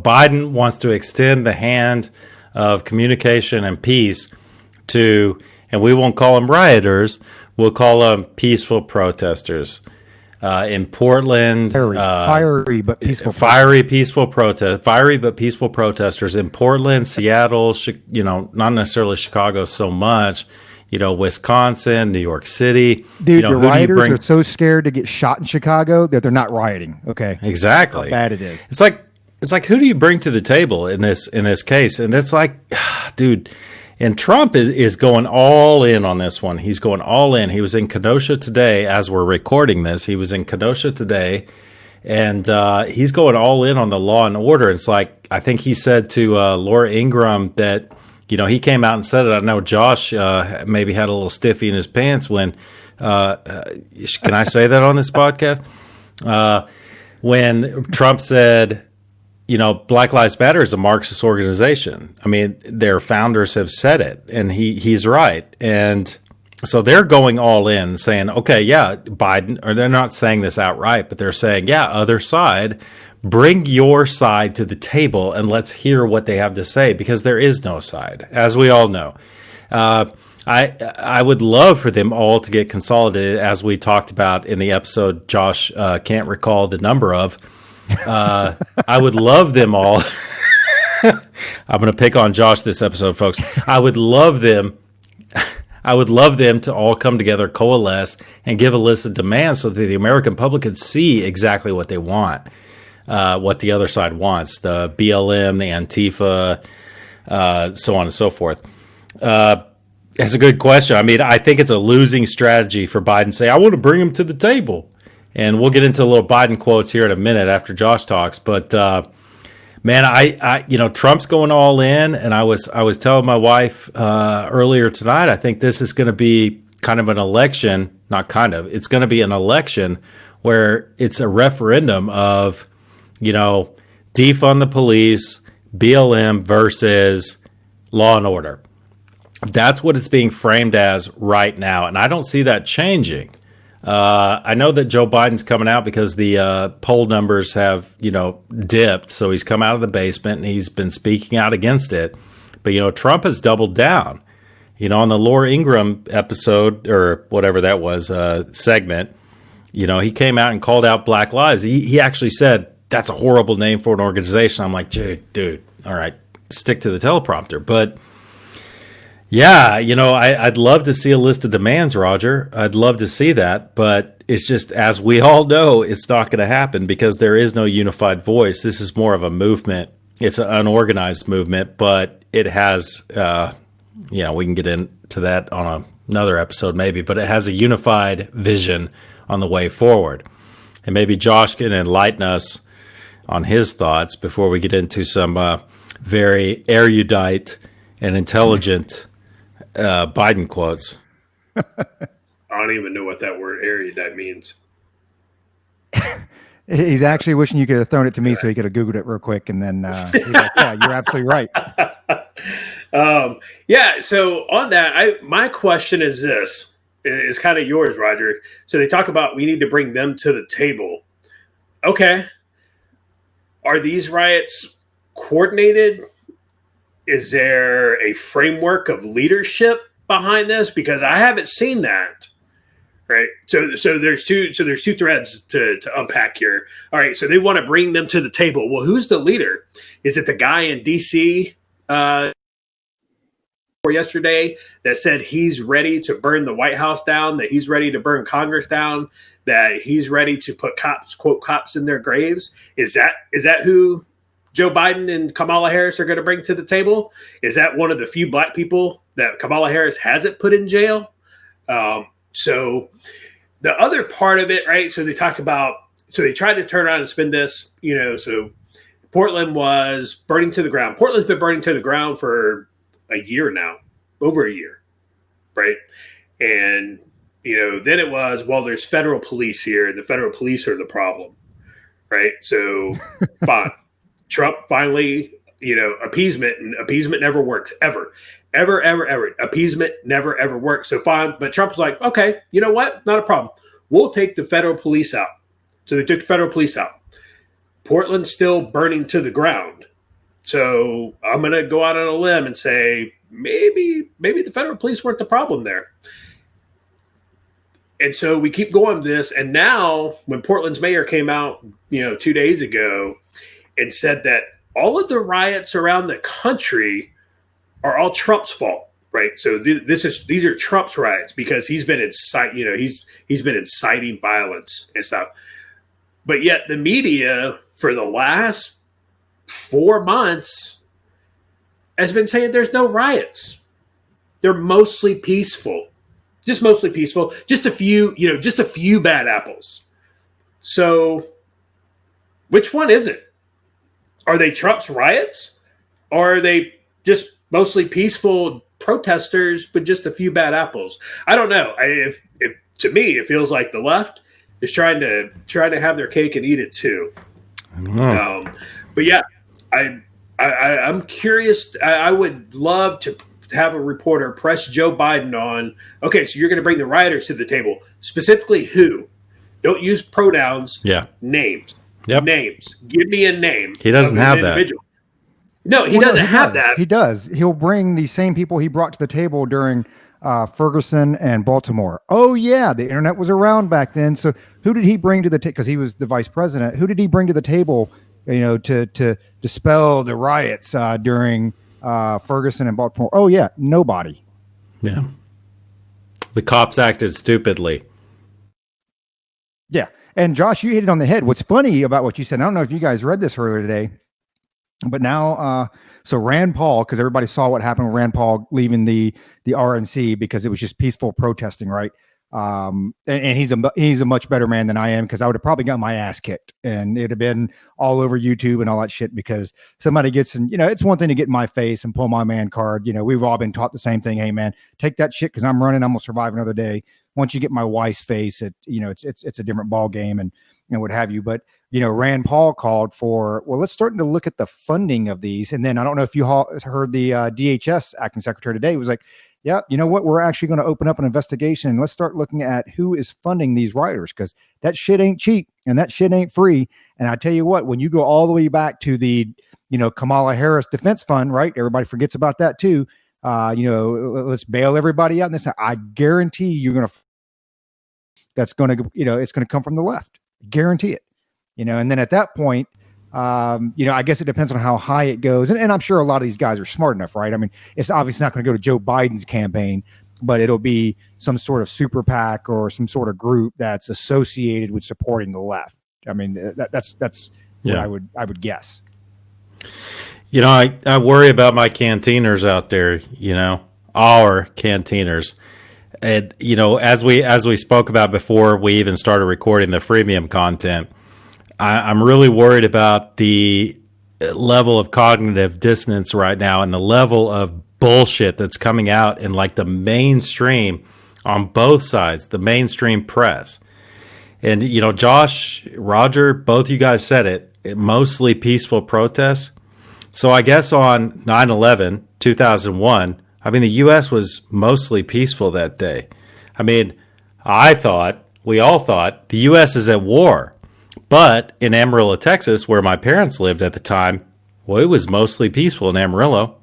Speaker 2: Biden wants to extend the hand of communication and peace to, and we won't call them rioters, we'll call them peaceful protesters. In Portland,
Speaker 3: fiery but peaceful
Speaker 2: protesters in Portland, Seattle, not necessarily Chicago so much. Wisconsin, New York City.
Speaker 3: Dude, the rioters are so scared to get shot in Chicago that they're not rioting. Okay,
Speaker 2: exactly.
Speaker 3: How bad it is.
Speaker 2: It's like who do you bring to the table in this case? And it's like, dude. And Trump is going all in on this one. He's going all in. He was in Kenosha today as we're recording this. He was in Kenosha today, and he's going all in on the law and order. It's like, I think he said to Laura Ingraham that, he came out and said it. I know Josh maybe had a little stiffy in his pants when, can I say that on this podcast? When Trump said, Black Lives Matter is a Marxist organization. I mean, their founders have said it, and he's right. And so they're going all in, saying, okay, yeah, Biden, or they're not saying this outright, but they're saying, yeah, other side, bring your side to the table and let's hear what they have to say, because there is no side, as we all know. I would love for them all to get consolidated, as we talked about in the episode Josh can't recall the number of. I would love them all. I'm going to pick on Josh this episode, folks. I would love them to all come together, coalesce, and give a list of demands so that the American public could see exactly what they want, what the other side wants, the BLM, the Antifa, so on and so forth. That's a good question. I mean, I think it's a losing strategy for Biden to say, I want to bring them to the table. And we'll get into a little Biden quotes here in a minute after Josh talks. But, Man, Trump's going all in, and I was telling my wife earlier tonight. I think this is going to be kind of an election, not kind of. It's going to be an election where it's a referendum of, defund the police, BLM versus law and order. That's what it's being framed as right now, and I don't see that changing. I know that Joe Biden's coming out because the poll numbers have, dipped. So he's come out of the basement and he's been speaking out against it. But, Trump has doubled down. On the Laura Ingraham episode or whatever that was, segment, he came out and called out Black Lives. He actually said, that's a horrible name for an organization. I'm like, dude, all right, stick to the teleprompter. But yeah, I'd love to see a list of demands, Roger. I'd love to see that, but it's just, as we all know, it's not going to happen because there is no unified voice. This is more of a movement. It's an unorganized movement, but it has, we can get into that on another episode maybe, but it has a unified vision on the way forward. And maybe Josh can enlighten us on his thoughts before we get into some very erudite and intelligent Biden quotes.
Speaker 1: I don't even know what that word erudite means.
Speaker 3: He's actually wishing you could have thrown it to me so he could have Googled it real quick. And then, he's like, yeah, you're absolutely right.
Speaker 1: So on that, my question is this, is kind of yours, Roger. So they talk about we need to bring them to the table. Okay. Are these riots coordinated? Is there a framework of leadership behind this? Because I haven't seen that. Right. So there's two threads to unpack here. All right. So they want to bring them to the table. Well, who's the leader? Is it the guy in DC yesterday that said he's ready to burn the White House down, that he's ready to burn Congress down, that he's ready to put cops in their graves? Is that who Joe Biden and Kamala Harris are going to bring to the table? Is that one of the few black people that Kamala Harris hasn't put in jail? So the other part of it, right? So they talk about, so they tried to turn around and spin this, so Portland was burning to the ground. Portland's been burning to the ground for a year now, over a year, right? And, then it was, well, there's federal police here and the federal police are the problem, right? So fine. Trump finally, appeasement, and appeasement never works, ever. Appeasement never, ever works. So fine. But Trump's like, okay, you know what? Not a problem. We'll take the federal police out. So they took the federal police out. Portland's still burning to the ground. So I'm going to go out on a limb and say, maybe the federal police weren't the problem there. And so we keep going with this. And now when Portland's mayor came out, 2 days ago and said that all of the riots around the country are all Trump's fault, right? So these are Trump's riots because he's been he's been inciting violence and stuff. But yet the media for the last 4 months has been saying there's no riots. They're mostly peaceful. Just mostly peaceful. Just a few bad apples. So which one is it? Are they Trump's riots? Or are they just mostly peaceful protesters, but just a few bad apples? I don't know. If to me, it feels like the left is trying to have their cake and eat it too. But yeah, I'm curious. I would love to have a reporter press Joe Biden on, okay, so you're going to bring the rioters to the table. Specifically who? Don't use pronouns.
Speaker 2: Yeah.
Speaker 1: Names.
Speaker 2: Yep.
Speaker 1: Names. Give me a name.
Speaker 2: He doesn't have that.
Speaker 1: No, he doesn't have that.
Speaker 3: He does. He'll bring the same people he brought to the table during Ferguson and Baltimore. Oh, yeah, the internet was around back then. So who did he bring to the table? Because he was the vice president. Who did he bring to the table, to dispel the riots during Ferguson and Baltimore? Oh, yeah, nobody.
Speaker 2: Yeah. The cops acted stupidly.
Speaker 3: Yeah. And Josh, you hit it on the head. What's funny about what you said, I don't know if you guys read this earlier today, but now, so Rand Paul, because everybody saw what happened with Rand Paul leaving the RNC because it was just peaceful protesting, right? And he's a much better man than I am, because I would have probably got my ass kicked, and it'd have been all over YouTube and all that shit, because somebody gets in, it's one thing to get in my face and pull my man card. We've all been taught the same thing. Hey man, take that shit, because I'm running, I'm gonna survive another day. Once you get my wife's face, it's a different ball game, and what have you. But Rand Paul called for, well, let's start to look at the funding of these. And then I don't know if you heard the DHS acting secretary today was like, yeah, you know what? We're actually going to open up an investigation, and let's start looking at who is funding these rioters, because that shit ain't cheap and that shit ain't free. And I tell you what, when you go all the way back to the, Kamala Harris Defense Fund, right? Everybody forgets about that too. Let's bail everybody out. And this, I guarantee that's going to, it's going to come from the left. Guarantee it. And then at that point, I guess it depends on how high it goes. And I'm sure a lot of these guys are smart enough, right? I mean, it's obviously not going to go to Joe Biden's campaign, but it'll be some sort of super PAC or some sort of group that's associated with supporting the left. I mean, that's what I would guess.
Speaker 2: I worry about my canteeners out there, our canteeners. And, as we spoke about before we even started recording the freemium content, I'm really worried about the level of cognitive dissonance right now and the level of bullshit that's coming out in like the mainstream on both sides, the mainstream press. And, Josh, Roger, both you guys said it, mostly peaceful protests. So I guess on 9/11, 2001, the U.S. was mostly peaceful that day. We all thought the U.S. is at war. But in Amarillo, Texas, where my parents lived at the time, well, it was mostly peaceful in Amarillo.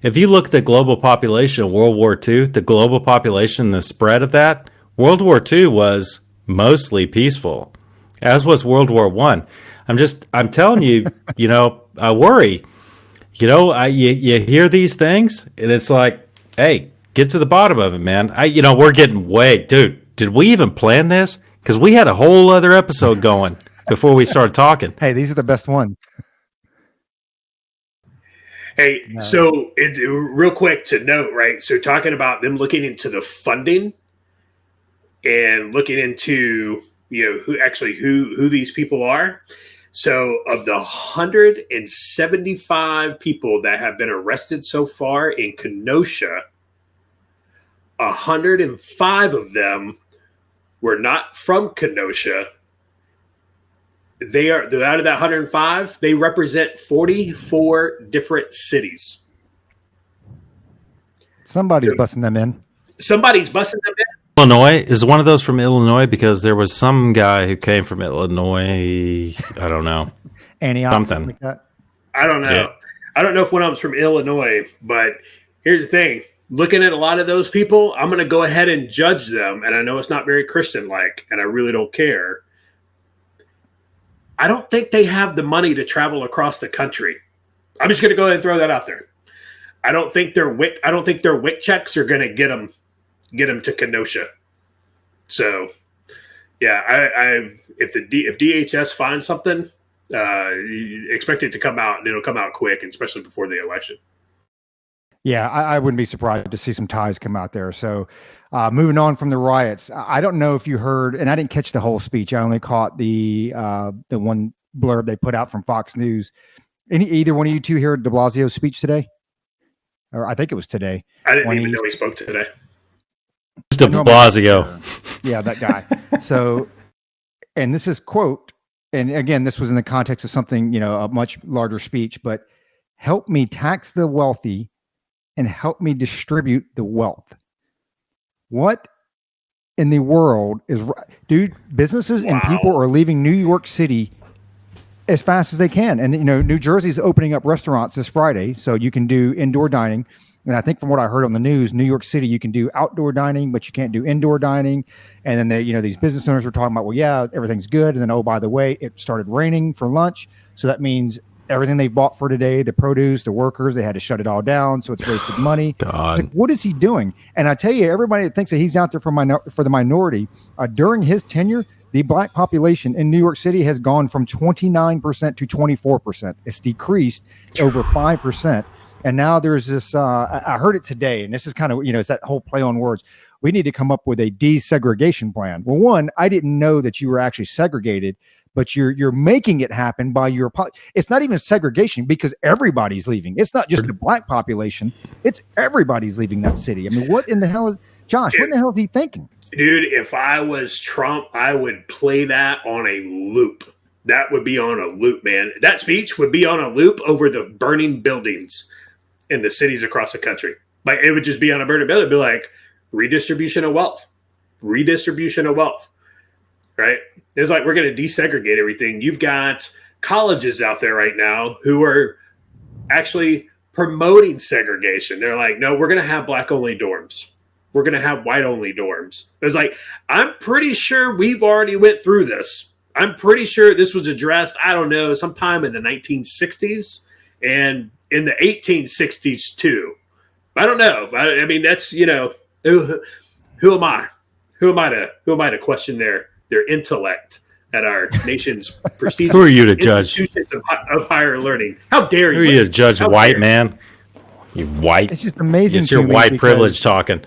Speaker 2: If you look at the global population of World War II, the global population, the spread of that, World War II was mostly peaceful, as was World War I. I'm telling you, I worry. You hear these things, and it's like, hey, get to the bottom of it, man. We're getting dude, did we even plan this? Because we had a whole other episode going before we started talking.
Speaker 3: Hey, these are the best ones.
Speaker 1: Hey, so real quick to note, right? So talking about them looking into the funding and looking into, who these people are. So of the 175 people that have been arrested so far in Kenosha, 105 of them were not from Kenosha. They're out of that 105. They represent 44 different cities.
Speaker 3: Somebody's busting them in.
Speaker 1: Somebody's busting them in.
Speaker 2: Illinois is one of those from Illinois, because there was some guy who came from Illinois. I don't know.
Speaker 3: Something like that.
Speaker 1: I don't know. Yeah. I don't know if one of them's from Illinois, but here's the thing. Looking at a lot of those people, I'm going to go ahead and judge them. And I know it's not very Christian-like, and I really don't care. I don't think they have the money to travel across the country. I'm just going to go ahead and throw that out there. I don't think their WIC checks are going to get them to Kenosha. So, yeah, if DHS finds something, expect it to come out, and it'll come out quick, and especially before the election.
Speaker 3: Yeah, I wouldn't be surprised to see some ties come out there. So moving on from the riots, I don't know if you heard, and I didn't catch the whole speech. I only caught the one blurb they put out from Fox News. Either one of you two heard de Blasio's speech today? Or I think it was today.
Speaker 1: I didn't even know he spoke today.
Speaker 2: De Blasio.
Speaker 3: Yeah, that guy. So, and this is quote, and again, this was in the context of something, a much larger speech, but help me tax the wealthy and help me distribute the wealth. What in the world is, dude, businesses and people are leaving New York City as fast as they can. And, New Jersey's opening up restaurants this Friday, so you can do indoor dining. And I think from what I heard on the news, New York City, you can do outdoor dining, but you can't do indoor dining. And then these business owners are talking about, well, yeah, everything's good. And then, oh, by the way, it started raining for lunch. So that means everything they've bought for today, the produce, the workers, they had to shut it all down. So it's wasted money. It's like, what is he doing? And I tell you, everybody that thinks that he's out there for the minority, during his tenure, the black population in New York City has gone from 29% to 24%. It's decreased over 5%. And now there's this, I heard it today, and this is kind of, it's that whole play on words. we need to come up with a desegregation plan. Well, one, I didn't know that you were actually segregated, but you're making it happen by your. It's not even segregation because everybody's leaving. It's not just the black population; it's everybody's leaving that city. I mean, what in the hell is Josh? What in the hell is he thinking?
Speaker 1: Dude, if I was Trump, I would play that on a loop. That would be on a loop, man. That speech would be on a loop over the burning buildings in the cities across the country. Like, it would just be on a burning building. It'd be like redistribution of wealth, right? It's like, we're going to desegregate everything. You've got colleges out there right now who are actually promoting segregation. They're like, no, we're going to have black only dorms. We're going to have white only dorms. It's like, I'm pretty sure we've already went through this. I'm pretty sure this was addressed, I don't know, sometime in the 1960s and in the 1860s too. I don't know. I mean, that's, who am I? Who am I to question their intellect at our nation's prestigious
Speaker 2: Who are you to judge
Speaker 1: of higher learning? How dare you?
Speaker 2: Who are you to judge, white man? You white.
Speaker 3: It's just amazing.
Speaker 2: It's your white privilege talking.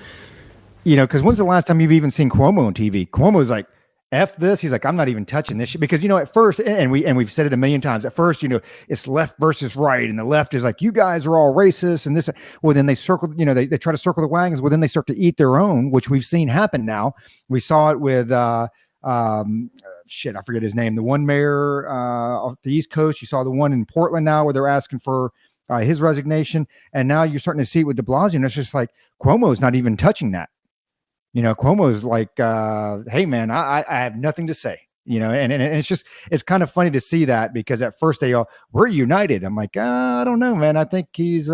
Speaker 3: Because when's the last time you've even seen Cuomo on TV? Cuomo's like, F this. He's like, I'm not even touching this shit. Because, at first, and we've said it a million times, at first, it's left versus right. And the left is like, you guys are all racist and this. Well, then they circle, they try to circle the wagons. Well, then they start to eat their own, which we've seen happen now. We saw it with, I forget his name. The one mayor off the East Coast. You saw the one in Portland now where they're asking for his resignation. And now you're starting to see it with de Blasio. And it's just like, Cuomo's not even touching that. Cuomo's like, hey, man, I have nothing to say, and it's kind of funny to see that because at first they all, we're united. I'm like, I don't know, man. I think he's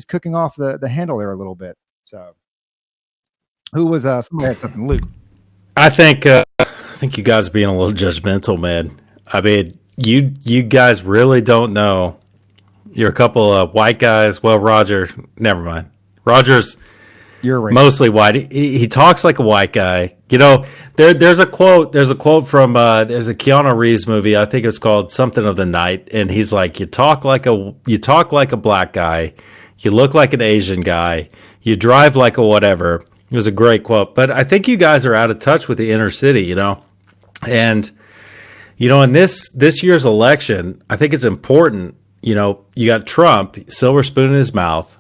Speaker 3: cooking off the handle there a little bit. So who was, somebody had something, Luke?
Speaker 2: I think you guys are being a little judgmental, man. I mean, you guys really don't know. You're a couple of white guys. Well, Roger, never mind. Roger's, you're right. Mostly white. He talks like a white guy. There's a quote from there's a Keanu Reeves movie. I think it's called Something of the Night, and he's like, you talk like a black guy, you look like an Asian guy, you drive like a whatever. It was a great quote. But I think you guys are out of touch with the inner city, and in this year's election, I think it's important. You got Trump, silver spoon in his mouth.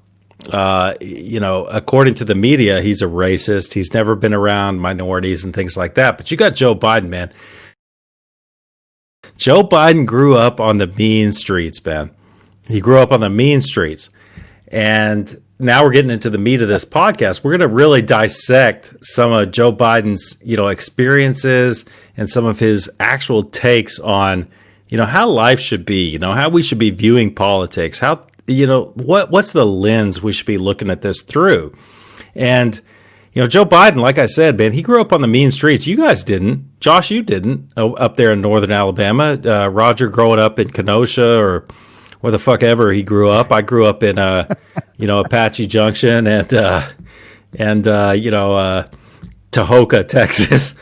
Speaker 2: According to the media, he's a racist. He's never been around minorities and things like that. But you got Joe Biden, man. Joe Biden grew up on the mean streets, man. He grew up on the mean streets. And now we're getting into the meat of this podcast. We're going to really dissect some of Joe Biden's, experiences and some of his actual takes on, how life should be, how we should be viewing politics, how what's the lens we should be looking at this through? And, Joe Biden, like I said, man, he grew up on the mean streets. You guys didn't. Josh, you didn't up there in northern Alabama. Roger growing up in Kenosha or where the fuck ever he grew up. I grew up in, Apache Junction and Tahoka, Texas.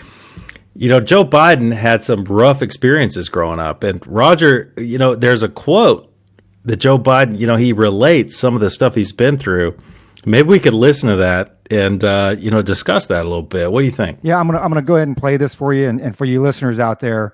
Speaker 2: Joe Biden had some rough experiences growing up. And Roger, there's a quote that Joe Biden, he relates some of the stuff he's been through. Maybe we could listen to that and, discuss that a little bit. What do you think?
Speaker 3: Yeah, I'm gonna go ahead and play this for you and for you listeners out there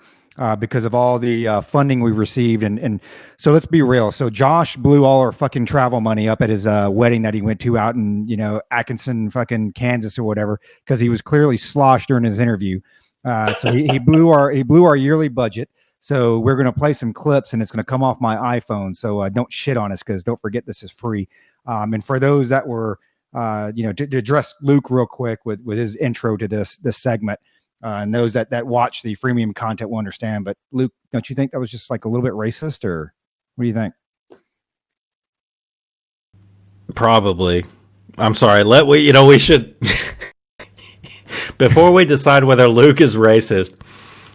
Speaker 3: because of all the funding we've received. And so let's be real. So Josh blew all our fucking travel money up at his wedding that he went to out in, Atkinson, fucking Kansas or whatever, because he was clearly sloshed during his interview. So he blew our yearly budget. So we're going to play some clips and it's going to come off my iPhone. So don't shit on us because don't forget this is free. And for those that were, to address Luke real quick with his intro to this segment and those that watch the freemium content will understand. But Luke, don't you think that was just like a little bit racist or what do you think?
Speaker 2: Probably. I'm sorry. We should, before we decide whether Luke is racist,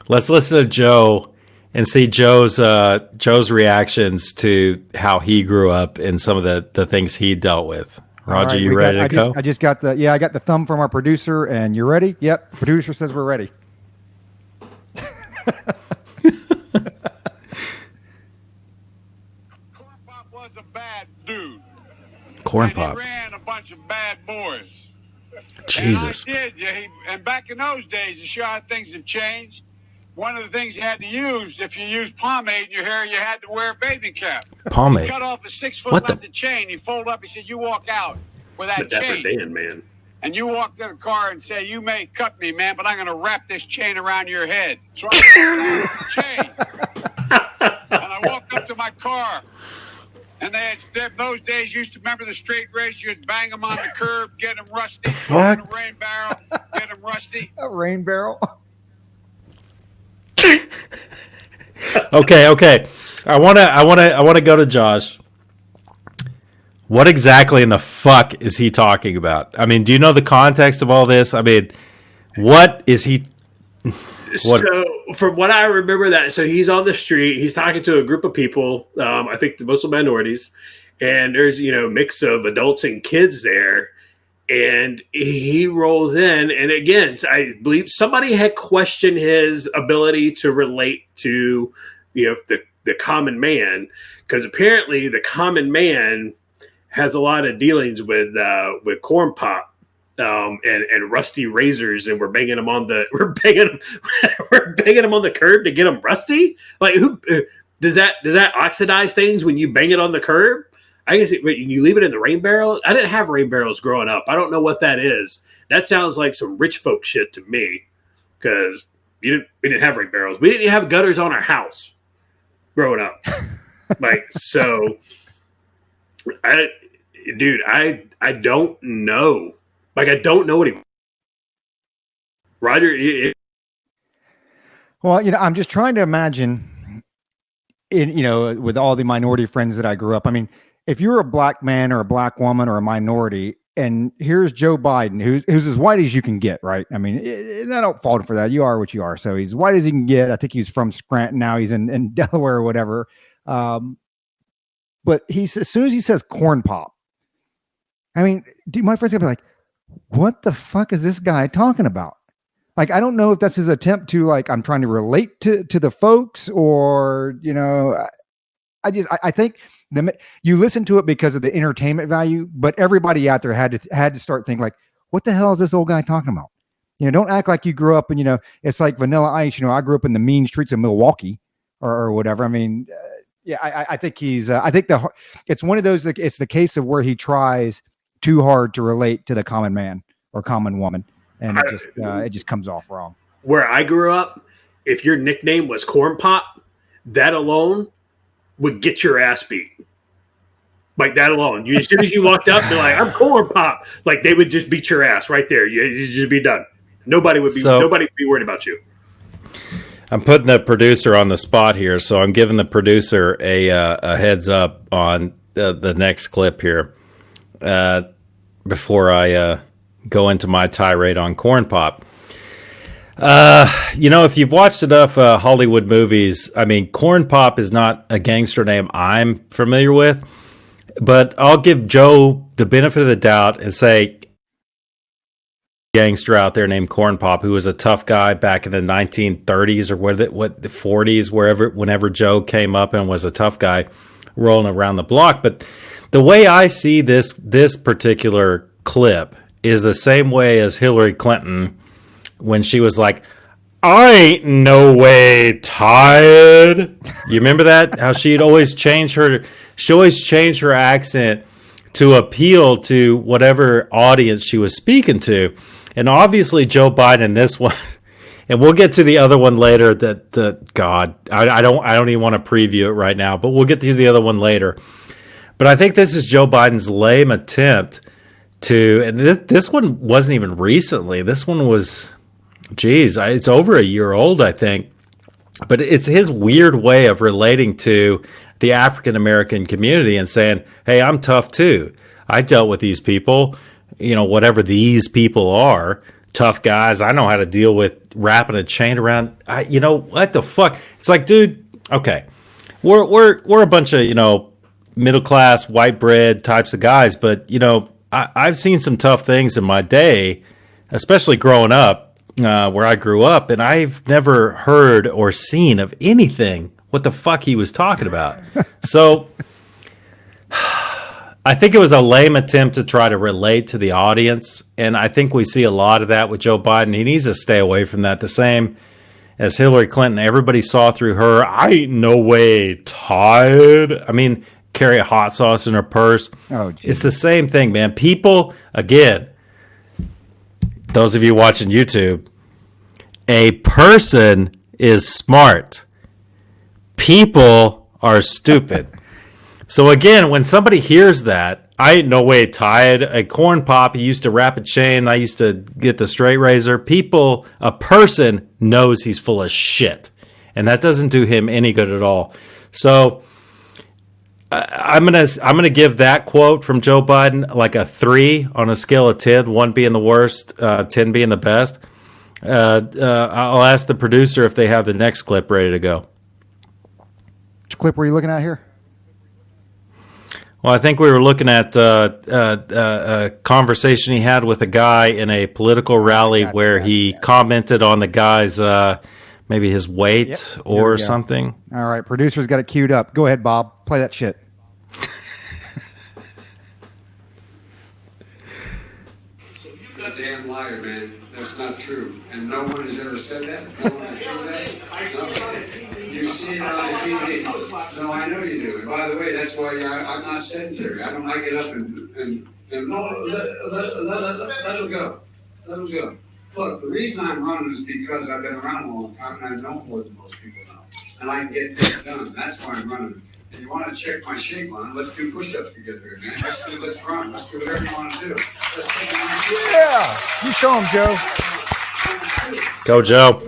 Speaker 2: let's listen to Joe and see Joe's reactions to how he grew up and some of the things he dealt with. Roger, right, you ready to go?
Speaker 3: I got the thumb from our producer, and you ready? Yep. Producer says we're ready.
Speaker 4: Corn Pop was a bad dude.
Speaker 2: Corn Pop.
Speaker 4: He ran a bunch of bad boys.
Speaker 2: Jesus.
Speaker 4: And I did. Yeah, and back in those days, to show how things have changed, one of the things you had to use, if you used pomade in your hair, you had to wear a bathing cap.
Speaker 2: Pomade.
Speaker 4: You cut off a 6-foot length of chain. You fold up. He said, you walk out with that chain.
Speaker 1: Dan, man.
Speaker 4: And you walk to the car and say, you may cut me, man, but I'm going to wrap this chain around your head. So I pulled out the chain. And I walked up to my car. And those days, you used to remember the straight race. You'd bang them on the curb, get them rusty.
Speaker 2: Fuck.
Speaker 4: A rain barrel, get them rusty.
Speaker 3: A rain barrel.
Speaker 2: Okay. I wanna go to Josh. What exactly in the fuck is he talking about? I mean, do you know the context of all this? I mean, what is he? What?
Speaker 1: So, from what I remember, so he's on the street. He's talking to a group of people. I think mostly minorities, and there's mix of adults and kids there. And he rolls in, and again, I believe somebody had questioned his ability to relate to the common man, because apparently the common man has a lot of dealings with corn pop and rusty razors, and we're banging them on the curb to get them rusty. Like, who does that oxidize things when you bang it on the curb? I guess you leave it in the rain barrel. I didn't have rain barrels growing up. I don't know what that is. That sounds like some rich folk shit to me, because we didn't have rain barrels. We didn't even have gutters on our house growing up. So, I don't know. Like, I don't know what he. Roger.
Speaker 3: Well, I'm just trying to imagine, with all the minority friends that I grew up. I mean, if you're a black man or a black woman or a minority, and here's Joe Biden, who's as white as you can get, right? I mean, and I don't fault him for that. You are what you are. So he's white as he can get. I think he's from Scranton. Now he's in Delaware or whatever. But as soon as he says corn pop, I mean, my friends gonna be like, what the fuck is this guy talking about? Like, I don't know if that's his attempt to, like, I'm trying to relate to the folks, or, I think you listen to it because of the entertainment value, but everybody out there had to start thinking, like, what the hell is this old guy talking about? Don't act like you grew up and, it's like Vanilla Ice. I grew up in the mean streets of Milwaukee or whatever. I mean, I think it's one of those, like, it's the case of where he tries too hard to relate to the common man or common woman, and it just comes off wrong.
Speaker 1: Where I grew up, if your nickname was Corn Pop, that alone would get your ass beat. Like, that alone. As soon as you walked up, they're like, I'm Corn Pop. Like, they would just beat your ass right there. You'd just be done. Nobody would be worried about you.
Speaker 2: I'm putting the producer on the spot here, so I'm giving the producer a heads up on the next clip here. Before I go into my tirade on corn pop. If you've watched enough Hollywood movies, I mean, corn pop is not a gangster name I'm familiar with, but I'll give Joe the benefit of the doubt and say gangster out there named Corn Pop, who was a tough guy back in the 1930s or the 40s, whenever Joe came up and was a tough guy rolling around the block. But the way I see this particular clip is the same way as Hillary Clinton when she was like, I ain't no way tired. You remember that? How she'd always change her accent to appeal to whatever audience she was speaking to. And obviously Joe Biden, this one, and we'll get to the other one later I don't even want to preview it right now, but we'll get to the other one later. But I think this is Joe Biden's lame attempt and this one wasn't even recently. This one was, it's over a year old, I think. But it's his weird way of relating to the African American community and saying, hey, I'm tough too. I dealt with these people, whatever these people are, tough guys. I know how to deal with wrapping a chain around. What the fuck? It's like, dude, okay, we're a bunch of, middle class, white bread types of guys. But, I've seen some tough things in my day, especially growing up where I grew up. And I've never heard or seen of anything what the fuck he was talking about. So I think it was a lame attempt to try to relate to the audience, and I think we see a lot of that with Joe Biden. He needs to stay away from that. The same as Hillary Clinton. Everybody saw through her. I ain't no way tired. I mean, carry a hot sauce in her purse.
Speaker 3: Oh, geez.
Speaker 2: It's the same thing, man. People, again, those of you watching YouTube, a person is smart. People are stupid. So again, when somebody hears that, I ain't no way tired. A corn pop, he used to wrap a chain. I used to get the straight razor. People, a person knows he's full of shit. And that doesn't do him any good at all. So I'm gonna give that quote from Joe Biden like a 3 on a scale of 10, 1 being the worst, 10 being the best. I'll ask the producer if they have the next clip ready to go.
Speaker 3: Which clip were you looking at here?
Speaker 2: Well, I think we were looking at a conversation he had with a guy in a political rally where he commented on the guy's maybe his weight or something.
Speaker 3: All right, producer's got it queued up. Go ahead, Bob. Play that shit.
Speaker 4: Damn liar, man. That's not true. And no one has ever said that. No one has heard that. No. You see it on the TV. No, I know you do. And by the way, that's why I'm not sedentary. I get up and no, let him go. Let him go. Look, the reason I'm running is because I've been around a long time and I know more than most people know. And I can get things done. That's why I'm running. If you want to check my shape on, let's do push-ups together here, man. Let's run. Let's do whatever you want to do. Let's take
Speaker 3: You show him, Joe.
Speaker 2: Go, Joe.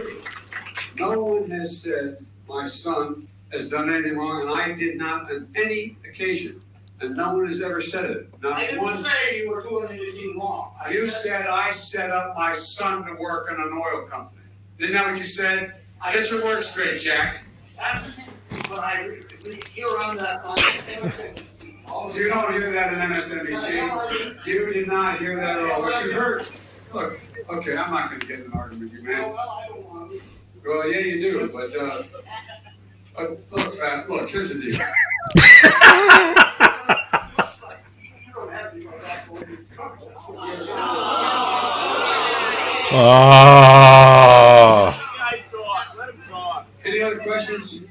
Speaker 4: No one has said my son has done anything wrong, and I did not on any occasion. And no one has ever said it. Not
Speaker 5: I didn't
Speaker 4: one.
Speaker 5: say you were doing anything wrong.
Speaker 4: You said I set up my son to work in an oil company. Isn't that what you said? Get your words straight, Jack.
Speaker 5: That's what I hear on the MSNBC.
Speaker 4: You don't hear that in MSNBC. You did not hear that at all. What you heard? Look, okay, I'm not going to get in an argument with you, man.
Speaker 5: Well, I don't want to.
Speaker 4: Well, yeah, you do, but look, Fat, look, here's the deal.
Speaker 5: You don't have to go back over your truck.
Speaker 2: Oh.
Speaker 5: Let him talk.
Speaker 4: Any other questions?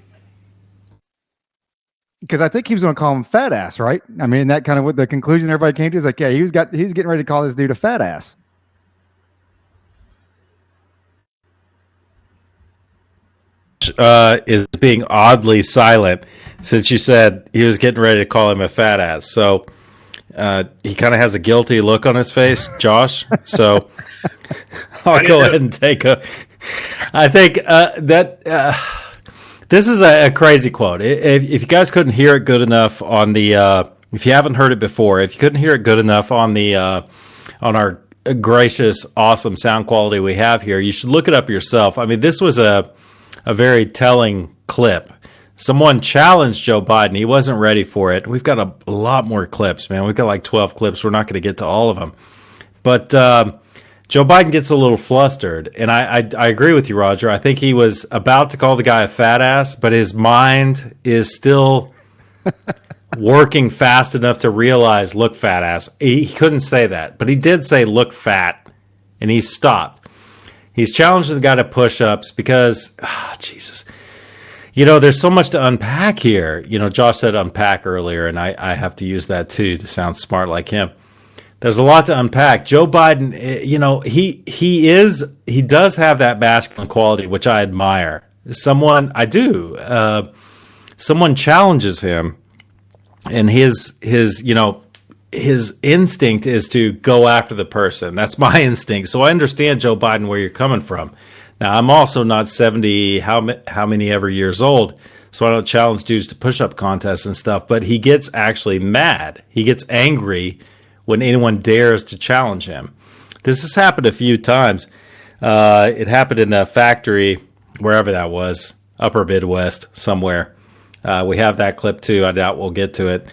Speaker 3: Because I think he was going to call him fat ass, right? I mean, that kind of what the conclusion everybody came to is like, yeah, he's getting ready to call this dude a fat ass.
Speaker 2: Is being oddly silent since you said he was getting ready to call him a fat ass. So he kind of has a guilty look on his face, Josh. So I'll go ahead and take a. I think that this is a crazy quote. If you guys couldn't hear it good enough on the, if you haven't heard it before, if you couldn't hear it good enough on the on our gracious, awesome sound quality we have here, you should look it up yourself. I mean, this was a very telling clip. Someone challenged Joe Biden. He wasn't ready for it. We've got a lot more clips, man. We've got like 12 clips. We're not going to get to all of them. But Joe Biden gets a little flustered. And I agree with you, Roger. I think he was about to call the guy a fat ass, but his mind is still working fast enough to realize, look, fat ass. He couldn't say that, but he did say, look, fat. And he stopped. He's challenging the guy to push-ups because, Jesus, you know, there's so much to unpack here. You know, Josh said unpack earlier, and I have to use that too to sound smart like him. There's a lot to unpack. Joe Biden, you know, he does have that masculine quality, which I admire. Someone challenges him, and his you know, his instinct is to go after the person. That's my instinct. So I understand, Joe Biden, where you're coming from. Now, I'm also not 70, how many ever years old, so I don't challenge dudes to push-up contests and stuff, but he gets actually mad. He gets angry when anyone dares to challenge him. This has happened a few times. It happened in the factory, wherever that was, upper Midwest, somewhere. We have that clip, too. I doubt we'll get to it.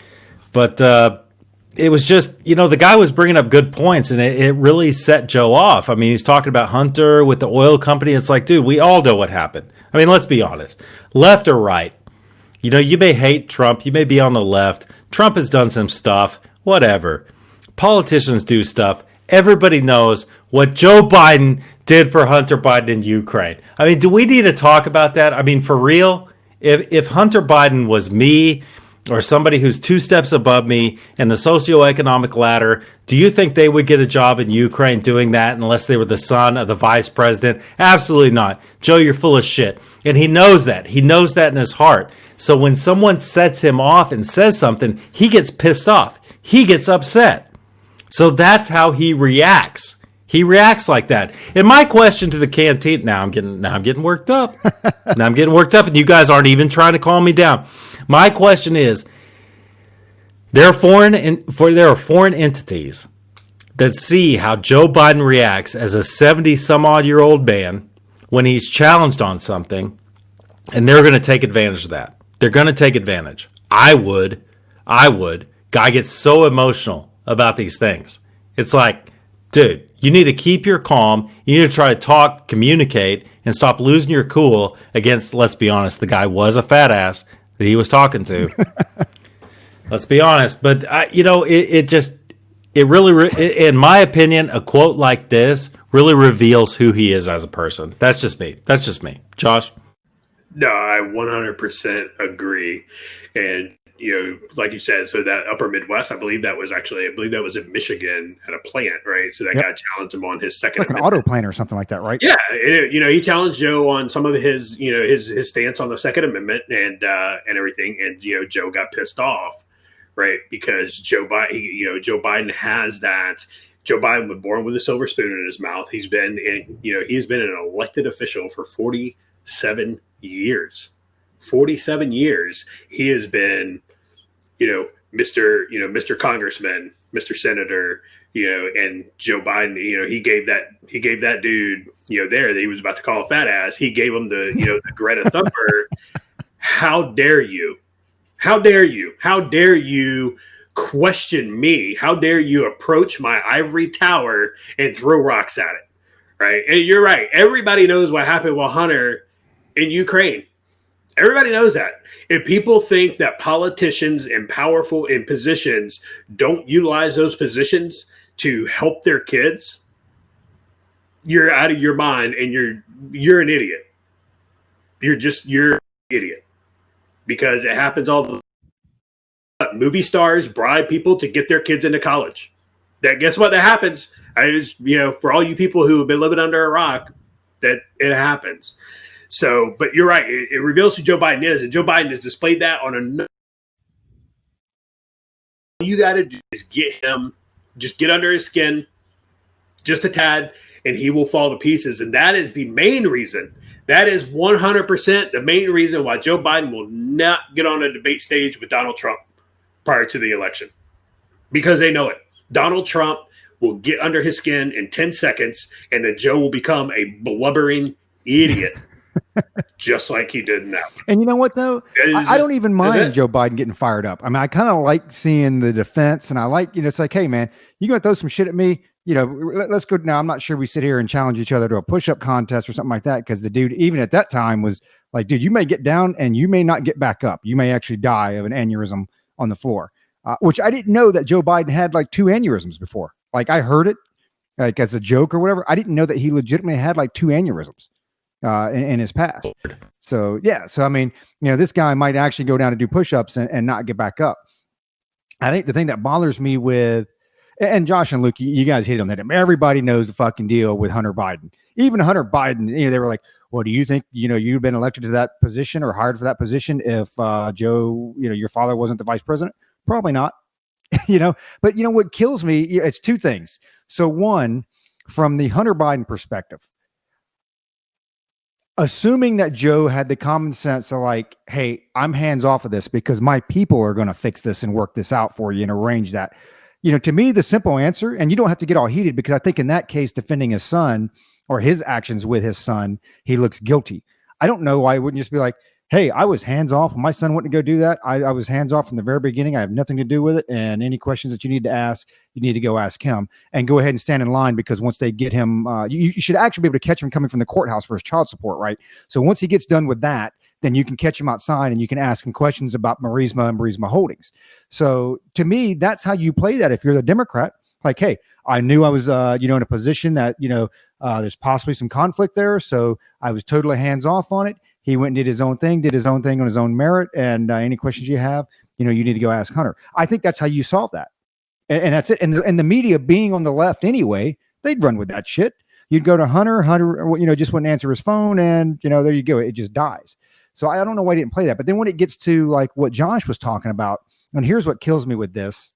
Speaker 2: But it was just, you know, the guy was bringing up good points, and it really set Joe off. I mean, he's talking about Hunter with the oil company. It's like, dude, we all know what happened. I mean, let's be honest. Left or right, you know, you may hate Trump. You may be on the left. Trump has done some stuff. whatever. Politicians do stuff. Everybody knows what Joe Biden did for Hunter Biden in Ukraine. I mean, do we need to talk about that? I mean, for real? If Hunter Biden was me or somebody who's 2 steps above me in the socioeconomic ladder, do you think they would get a job in Ukraine doing that unless they were the son of the vice president? Absolutely not. Joe, you're full of shit. And he knows that. He knows that in his heart. So when someone sets him off and says something, he gets pissed off. He gets upset. So that's how he reacts. He reacts like that. And my question to the Canteen, now I'm getting worked up. Now I'm getting worked up, and you guys aren't even trying to calm me down. My question is, there are foreign entities that see how Joe Biden reacts as a 70-some-odd-year-old man when he's challenged on something, and they're going to take advantage of that. They're going to take advantage. I would. Guy gets so emotional about these things. It's like, dude, you need to keep your calm. You need to try to talk, communicate, and stop losing your cool against, let's be honest, the guy was a fat ass that he was talking to. Let's be honest. But, it really, in my opinion, a quote like this really reveals who he is as a person. That's just me. Josh?
Speaker 1: No, I 100% agree. And, like you said, so that upper Midwest, I believe that was in Michigan at a plant, right? So that guy challenged him on his second
Speaker 3: like an auto plant or something like that, right?
Speaker 1: Yeah. He challenged Joe on some of his, his stance on the Second Amendment and everything. And, Joe got pissed off, right? Because Joe Biden has that. Joe Biden was born with a silver spoon in his mouth. He's been an elected official for 47 years. 47 years he has been, Mr. Congressman, Mr. Senator, and Joe Biden, he gave that dude, there that he was about to call a fat ass. He gave him the Greta Thunberg. How dare you? How dare you? How dare you question me? How dare you approach my ivory tower and throw rocks at it? Right. And you're right. Everybody knows what happened with Hunter in Ukraine. Everybody knows that. If people think that politicians and powerful in positions don't utilize those positions to help their kids, you're out of your mind and you're an idiot. You're an idiot. Because it happens all the time. Movie stars bribe people to get their kids into college. Guess what? That happens. For all you people who have been living under a rock, that it happens. So, but you're right. It reveals who Joe Biden is, and Joe Biden has displayed that on another. All you got to do is get under his skin, just a tad, and he will fall to pieces. And that is the main reason. That is 100% the main reason why Joe Biden will not get on a debate stage with Donald Trump prior to the election, because they know it. Donald Trump will get under his skin in 10 seconds, and then Joe will become a blubbering idiot. Just like he did now.
Speaker 3: And you know what, though? I don't even mind Joe Biden getting fired up. I mean, I kind of like seeing the defense, and I like, it's like, hey, man, you going to throw some shit at me? Let's go. Now, I'm not sure we sit here and challenge each other to a push-up contest or something like that, because the dude, even at that time, was like, dude, you may get down and you may not get back up. You may actually die of an aneurysm on the floor, which I didn't know that Joe Biden had like 2 aneurysms before. Like, I heard it like as a joke or whatever. I didn't know that he legitimately had like 2 aneurysms. In his past. So, yeah. So, I mean, this guy might actually go down to do push-ups and not get back up. I think the thing that bothers me with, and Josh and Luke, you guys hit on that. Everybody knows the fucking deal with Hunter Biden. Even Hunter Biden, they were like, well, do you think, you've been elected to that position or hired for that position if Joe, your father wasn't the vice president? Probably not. But what kills me, it's 2 things. So one, from the Hunter Biden perspective, assuming that Joe had the common sense of like, hey, I'm hands off of this because my people are going to fix this and work this out for you and arrange that. To me, the simple answer, and you don't have to get all heated, because I think in that case, defending his son or his actions with his son, he looks guilty. I don't know why he wouldn't just be like, hey, I was hands off. When my son went to go do that, I was hands off from the very beginning. I have nothing to do with it. And any questions that you need to ask, you need to go ask him and go ahead and stand in line, because once they get him, you should actually be able to catch him coming from the courthouse for his child support, right? So once he gets done with that, then you can catch him outside and you can ask him questions about Burisma and Burisma Holdings. So to me, that's how you play that. If you're the Democrat, like, hey, I knew I was, in a position that, there's possibly some conflict there. So I was totally hands off on it. He went and did his own thing on his own merit. And any questions you have, you need to go ask Hunter. I think that's how you solve that. And that's it. And the media being on the left anyway, they'd run with that shit. You'd go to Hunter, just wouldn't answer his phone. And, there you go. It just dies. So I don't know why he didn't play that. But then when it gets to like what Josh was talking about, and here's what kills me with this.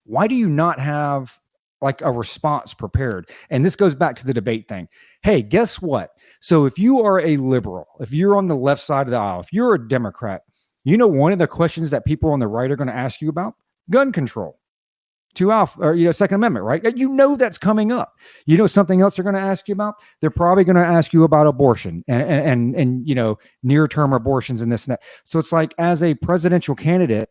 Speaker 3: Why do you not have like a response prepared? And this goes back to the debate thing. Hey, guess what? So if you are a liberal, if you're on the left side of the aisle, if you're a Democrat, one of the questions that people on the right are going to ask you about gun control, Second Amendment, right? That's coming up. Something else they're going to ask you about? They're probably going to ask you about abortion and near-term abortions and this and that. So it's like, as a presidential candidate,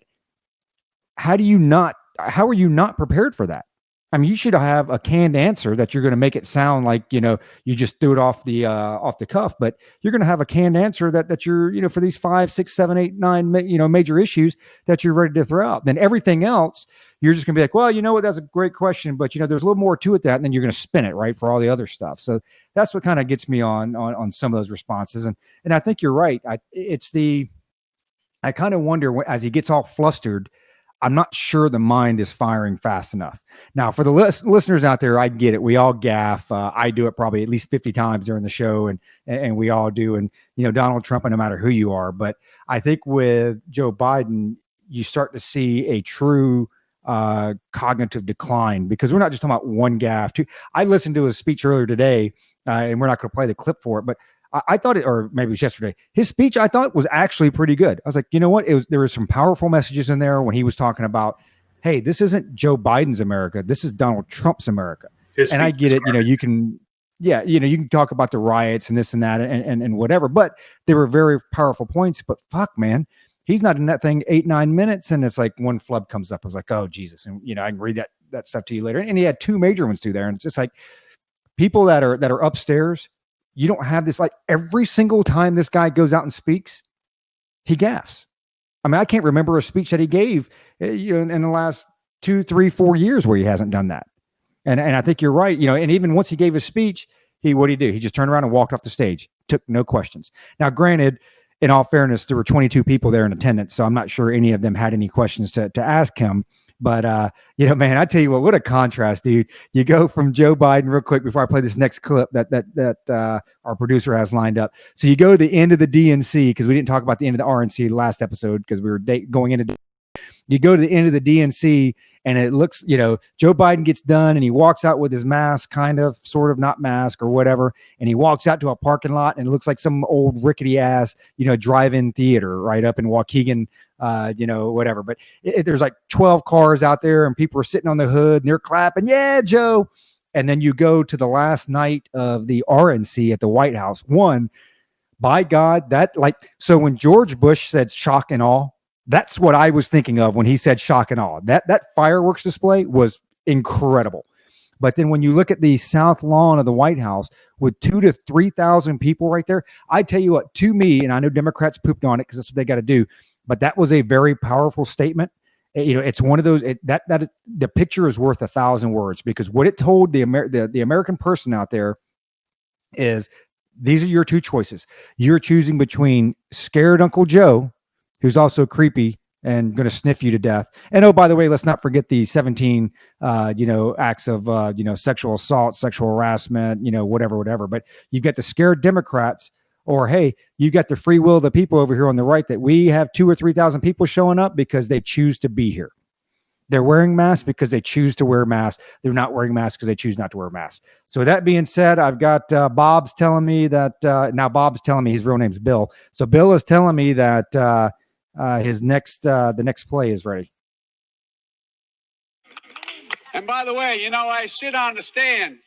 Speaker 3: how are you not prepared for that? I mean, you should have a canned answer that you're going to make it sound like, you just threw it off the cuff, but you're going to have a canned answer that you're, for these 5, 6, 7, 8, 9, major issues that you're ready to throw out. Then everything else, you're just going to be like, well, you know what, that's a great question, but there's a little more to it and then you're going to spin it, right, for all the other stuff. So that's what kind of gets me on some of those responses. And I think you're right. I kind of wonder, as he gets all flustered, I'm not sure the mind is firing fast enough. Now, for the listeners out there, I get it. We all gaffe. I do it probably at least 50 times during the show, and we all do. And, Donald Trump, and no matter who you are. But I think with Joe Biden, you start to see a true cognitive decline, because we're not just talking about one gaffe. I listened to his speech earlier today, and we're not going to play the clip for it, but I thought or maybe it was yesterday, his speech I thought was actually pretty good. I was like, you know what? There were some powerful messages in there when he was talking about, hey, this isn't Joe Biden's America. This is Donald Trump's America. And I get it. You can talk about the riots and this and that and whatever, but they were very powerful points. But fuck, man, he's not in that thing 8-9 minutes. And it's like one flub comes up. I was like, oh, Jesus. And, I can read that stuff to you later. And he had 2 major ones through there. And it's just like people that are upstairs. You don't have this, like, every single time this guy goes out and speaks, he gaffes. I mean, I can't remember a speech that he gave, in the last 2, 3, 4 years where he hasn't done that. And I think you're right. And even once he gave his speech, what'd he do? He just turned around and walked off the stage, took no questions. Now, granted, in all fairness, there were 22 people there in attendance, so I'm not sure any of them had any questions to ask him. But, man, I tell you what a contrast, dude. You go from Joe Biden real quick before I play this next clip that our producer has lined up. So you go to the end of the DNC, because we didn't talk about the end of the RNC last episode because we were going into. You go to the end of the DNC and it looks, Joe Biden gets done and he walks out with his mask, kind of, sort of, not mask or whatever. And he walks out to a parking lot and it looks like some old rickety ass, drive-in theater right up in Waukegan, whatever. But there's like 12 cars out there and people are sitting on the hood and they're clapping. Yeah, Joe. And then you go to the last night of the RNC at the White House. By God, so when George Bush said shock and awe, that's what I was thinking of when he said shock and awe. That fireworks display was incredible. But then when you look at the south lawn of the White House with 2,000 to 3,000 people right there, I tell you what, to me, and I know Democrats pooped on it because that's what they got to do, but that was a very powerful statement. It's one of those that the picture is worth 1,000 words, because what it told the American person out there is, these are your 2 choices. You're choosing between scared Uncle Joe, who's also creepy and going to sniff you to death. And oh, by the way, let's not forget the 17, acts of, sexual assault, sexual harassment, whatever. But you've got the scared Democrats, or hey, you've got the free will of the people over here on the right, that we have 2,000 or 3,000 people showing up because they choose to be here. They're wearing masks because they choose to wear masks. They're not wearing masks because they choose not to wear masks. So with that being said, I've got Bob's telling me that now Bob's telling me his real name's Bill. So Bill is telling me that the next play is ready.
Speaker 4: And by the way, I sit on the stand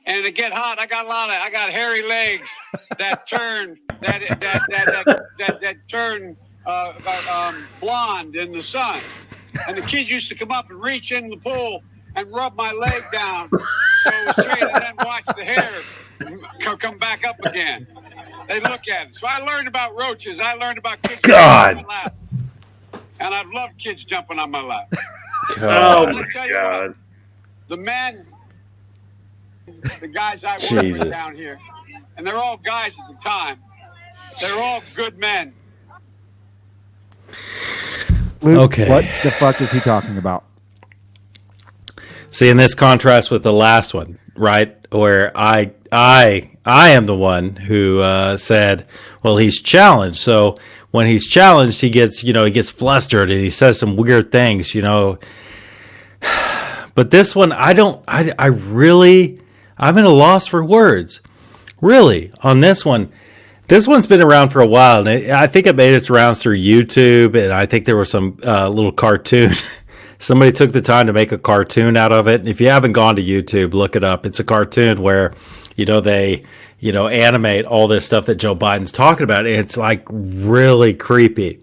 Speaker 4: and to get hot, I got hairy legs that turn that turn blonde in the sun. And the kids used to come up and reach in the pool and rub my leg down so it was straight, and then watch the hair come back up again. They look at it. So I learned about roaches. I learned about kids jumping on my lap. And I've loved kids jumping on my lap.
Speaker 1: Oh my God.
Speaker 4: The men, the guys I work with down here, and they're all guys at the time, they're all good men.
Speaker 3: Luke,
Speaker 2: Okay.
Speaker 3: what the fuck is he talking about?
Speaker 2: See, in this contrast with the last one, right, where I am the one who said, well, he's challenged. So when he's challenged, he gets flustered and he says some weird things, But this one, I'm at a loss for words. Really, on this one. This one's been around for a while, and I think it made its rounds through YouTube, and I think there was some little cartoon. Somebody took the time to make a cartoon out of it. And if you haven't gone to YouTube, look it up. It's a cartoon where, they, animate all this stuff that Joe Biden's talking about. It's like really creepy.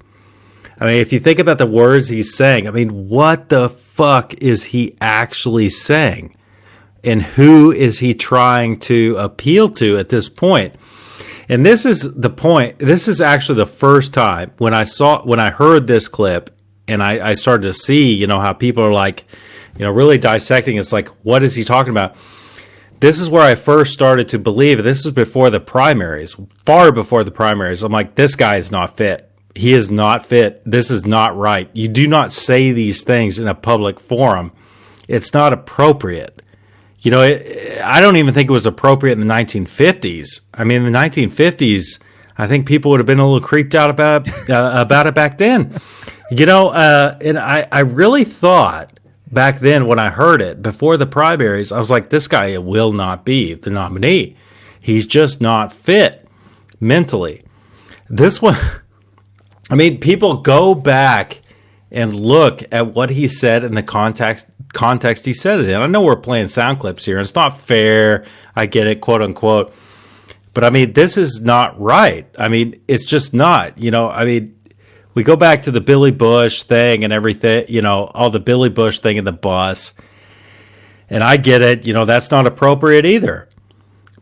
Speaker 2: I mean, if you think about the words he's saying, I mean, what the fuck is he actually saying? And who is he trying to appeal to at this point? And this is the point. This is actually the first time when I heard this clip and I started to see, how people are like, really dissecting. It's like, what is he talking about? This is where I first started to believe. This is before the primaries, far before the primaries. I'm like, this guy is not fit. He is not fit. This is not right. You do not say these things in a public forum. It's not appropriate. I don't even think it was appropriate in the 1950s. I mean, in the 1950s, I think people would have been a little creeped out about it back then. And I really thought back then when I heard it before the primaries, I was like, this guy will not be the nominee. He's just not fit mentally. This one, I mean, people go back and look at what he said in the context he said it in. I know we're playing sound clips here, and it's not fair. I get it, quote unquote. But I mean, this is not right. I mean, it's just not. I mean, we go back to the Billy Bush thing and everything, all the Billy Bush thing in the bus. And I get it, that's not appropriate either.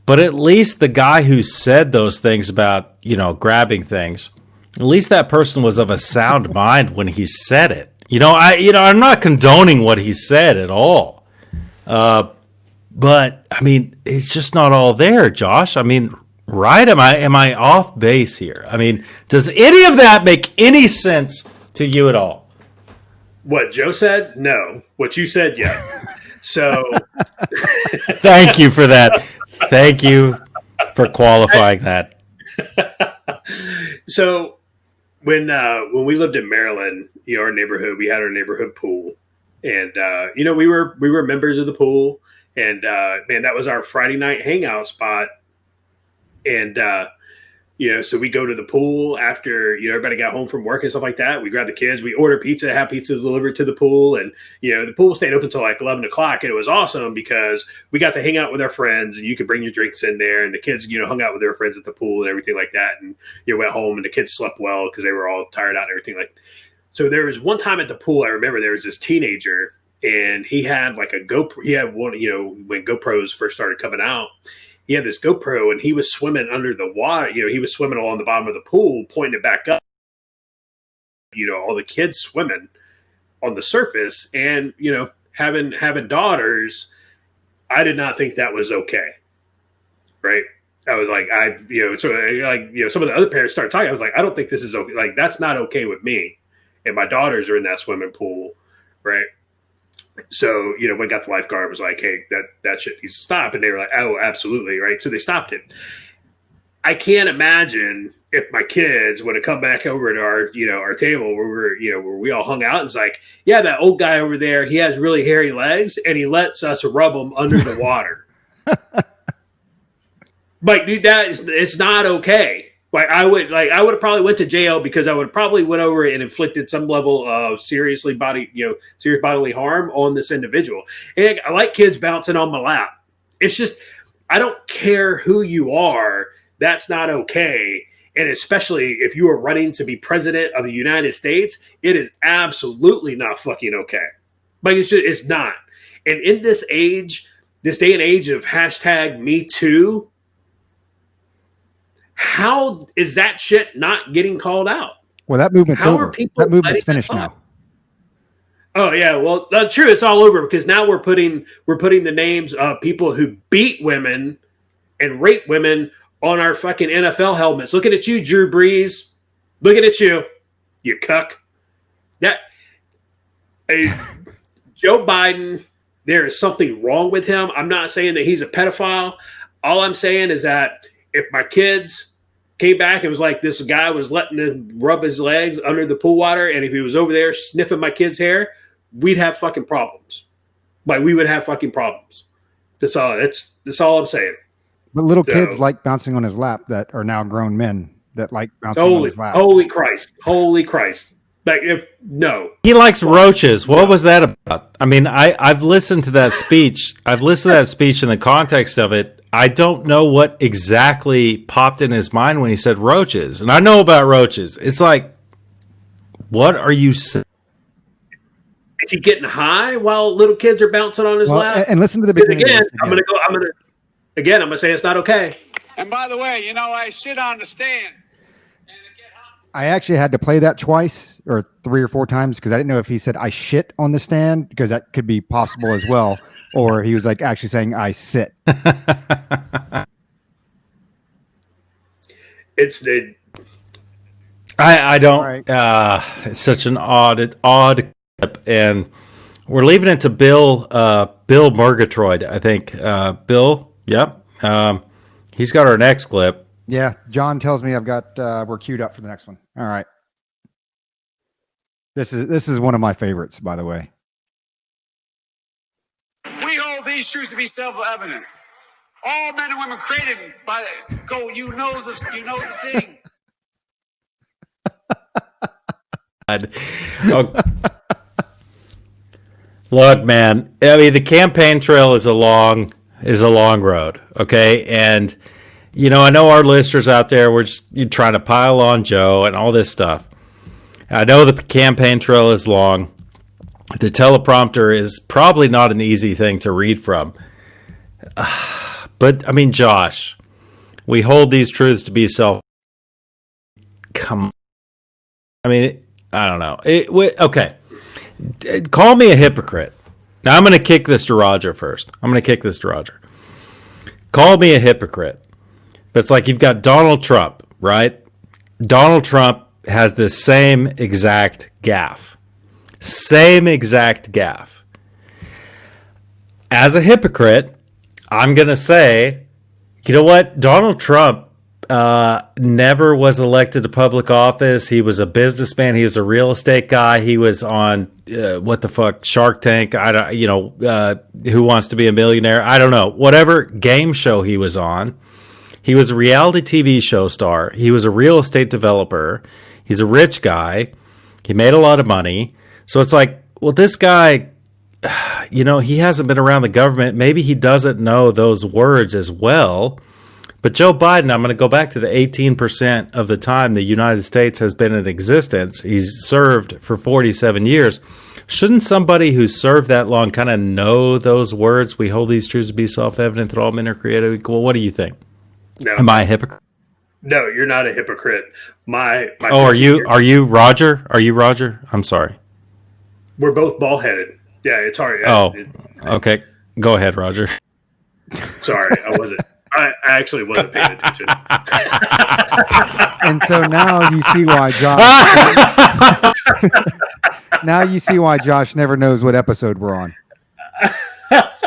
Speaker 2: But at least the guy who said those things about, grabbing things, at least that person was of a sound mind when he said it. I'm not condoning what he said at all. But I mean, it's just not all there, Josh. I mean, right? Am I off base here? I mean, does any of that make any sense to you at all?
Speaker 1: What Joe said? No. What you said? Yeah. So
Speaker 2: thank you for that. Thank you for qualifying that.
Speaker 1: So when we lived in Maryland, our neighborhood, we had our neighborhood pool, and we were members of the pool, and man, that was our Friday night hangout spot. And so we go to the pool after everybody got home from work and stuff like that. We grab the kids, we order pizza, have pizza delivered to the pool, and the pool stayed open until like 11 o'clock, and it was awesome because we got to hang out with our friends, and you could bring your drinks in there, and the kids hung out with their friends at the pool and everything like that, and went home, and the kids slept well because they were all tired out and everything like that. So there was one time at the pool, I remember there was this teenager, and he had like a GoPro. He had one, when GoPros first started coming out. He had this GoPro, and he was swimming under the water. He was swimming along the bottom of the pool, pointing it back up. All the kids swimming on the surface, and having daughters, I did not think that was okay. Right? I was like, some of the other parents started talking. I was like, I don't think this is okay. Like, that's not okay with me. And my daughters are in that swimming pool, right? So, when I got the lifeguard, was like, hey, that shit needs to stop. And they were like, oh, absolutely. Right. So they stopped it. I can't imagine if my kids would have come back over to our table where where we all hung out. And it's like, yeah, that old guy over there, he has really hairy legs and he lets us rub them under the water. Like, dude, it's not okay. Like, I would have probably went to jail because I would probably went over and inflicted some level of serious bodily harm on this individual. And I like kids bouncing on my lap. It's just, I don't care who you are. That's not okay. And especially if you are running to be president of the United States, it is absolutely not fucking okay. Like it's not. And in this age, this day and age of hashtag Me Too, how is that shit not getting called out?
Speaker 3: Well, that movement's
Speaker 1: How
Speaker 3: over.
Speaker 1: are people
Speaker 3: That movement's
Speaker 1: letting
Speaker 3: finished
Speaker 1: that
Speaker 3: now.
Speaker 1: Oh yeah, well, true. It's all over because now we're putting the names of people who beat women and rape women on our fucking NFL helmets. Looking at you, Drew Brees. Looking at you, you cuck. That Joe Biden. There is something wrong with him. I'm not saying that he's a pedophile. All I'm saying is that if my kids came back and was like this guy was letting him rub his legs under the pool water, and if he was over there sniffing my kid's hair, we'd have fucking problems. Like we would have fucking problems. That's all I'm saying.
Speaker 3: But little kids like bouncing on his lap that are now grown men that like bouncing on his lap.
Speaker 1: Holy Christ. Like
Speaker 2: he likes roaches. What was that about? I mean, I've listened to that speech. I've listened to that speech in the context of it. I don't know what exactly popped in his mind when he said roaches. And I know about roaches. It's like, what are you saying?
Speaker 1: Is he getting high while little kids are bouncing on his lap?
Speaker 3: And listen to the beginning.
Speaker 1: Again, I'm gonna say it's not okay.
Speaker 4: And by the way, I sit on the stand.
Speaker 3: I actually had to play that twice or 3 or 4 times because I didn't know if he said I shit on the stand, because that could be possible as well, or he was like actually saying I sit.
Speaker 2: I don't.
Speaker 3: Right.
Speaker 2: It's such an odd clip, and we're leaving it to Bill Murgatroyd. I think Bill. Yep. He's got our next clip.
Speaker 3: Yeah, John tells me I've got we're queued up for the next one. All right. This is one of my favorites, by the way.
Speaker 4: We hold these truths to be self-evident. All men and women created by you know the thing.
Speaker 2: Look, man. I mean, the campaign trail is a long road. Okay, and I know our listeners out there, we're just trying to pile on Joe and all this stuff. I know the campaign trail is long. The teleprompter is probably not an easy thing to read from. But, I mean, Josh, we hold these truths to be Come on. I mean, I don't know. Okay. Call me a hypocrite. Now, I'm going to kick this to Roger first. Call me a hypocrite. But it's like you've got Donald Trump, right? Donald Trump has the same exact gaffe. As a hypocrite, I'm going to say, you know what? Donald Trump never was elected to public office. He was a businessman. He was a real estate guy. He was on Shark Tank. Who Wants to Be a Millionaire? I don't know. Whatever game show he was on. He was a reality TV show star. He was a real estate developer. He's a rich guy. He made a lot of money. So it's like, well, this guy, he hasn't been around the government. Maybe he doesn't know those words as well. But Joe Biden, I'm going to go back to the 18% of the time the United States has been in existence. He's served for 47 years. Shouldn't somebody who served that long kind of know those words? We hold these truths to be self-evident that all men are created equal. What do you think?
Speaker 1: No.
Speaker 2: Am I a hypocrite?
Speaker 1: No, you're not a hypocrite.
Speaker 2: Are you Roger? Are you Roger? I'm sorry.
Speaker 1: We're both ball-headed. Yeah, it's hard.
Speaker 2: Okay. Go ahead, Roger.
Speaker 1: Sorry, I wasn't. I actually wasn't paying attention.
Speaker 3: And so now you see why Josh never knows what episode we're on.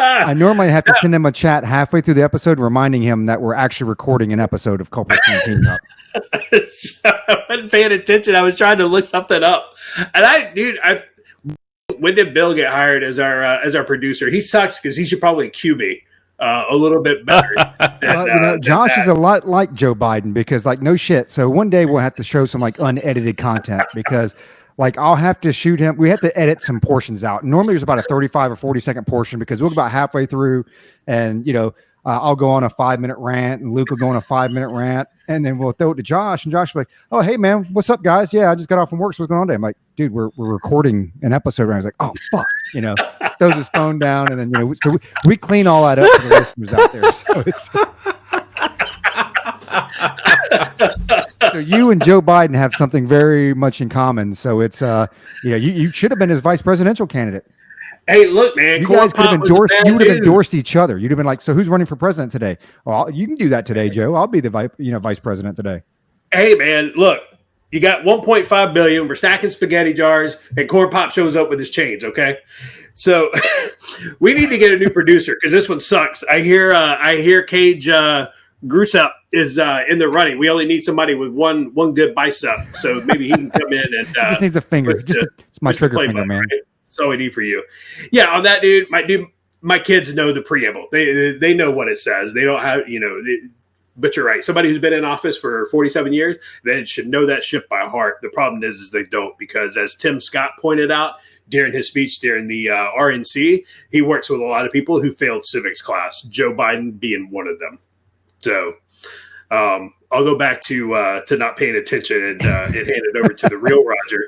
Speaker 3: I normally have to send him a chat halfway through the episode reminding him that we're actually recording an episode of Culper Canteen.
Speaker 1: So I wasn't paying attention. I was trying to look something up. And when did Bill get hired as our producer? He sucks because he should probably cue me a little bit better.
Speaker 3: Josh is a lot like Joe Biden because no shit. So one day we'll have to show some unedited content because I'll have to shoot him. We have to edit some portions out. Normally there's about a 35 or 40 second portion because we're about halfway through and I'll go on a 5-minute rant, and Luke will go on a 5-minute rant, and then we'll throw it to Josh, and Josh will be like, "Oh, hey man, what's up, guys? Yeah, I just got off from work. So what's going on today?" I'm like, "Dude, we're recording an episode." And I was like, "Oh fuck," throws his phone down, and then so we clean all that up for the listeners out there. So it's so you and Joe Biden have something very much in common. So it's you should have been his vice presidential candidate.
Speaker 1: Hey, look, man.
Speaker 3: You guys could have endorsed. You would have endorsed each other. You'd have been like, "So who's running for president today?" Well, you can do that today, Joe. I'll be the vice president today.
Speaker 1: Hey, man. Look, you got 1.5 billion. We're stacking spaghetti jars, and Corn Pop shows up with his chains. Okay, so we need to get a new producer because this one sucks. I hear Cage Grusup is in the running. We only need somebody with one good bicep, so maybe he can come in and
Speaker 3: he just needs a finger. It's my trigger finger, man.
Speaker 1: Right? That's all we need for you. Yeah, on that, dude. My kids know the preamble. They know what it says. They don't have, but you're right. Somebody who's been in office for 47 years, they should know that shit by heart. The problem is they don't, because as Tim Scott pointed out during his speech during the RNC, he works with a lot of people who failed civics class, Joe Biden being one of them. So I'll go back to not paying attention and hand it over to the real Roger.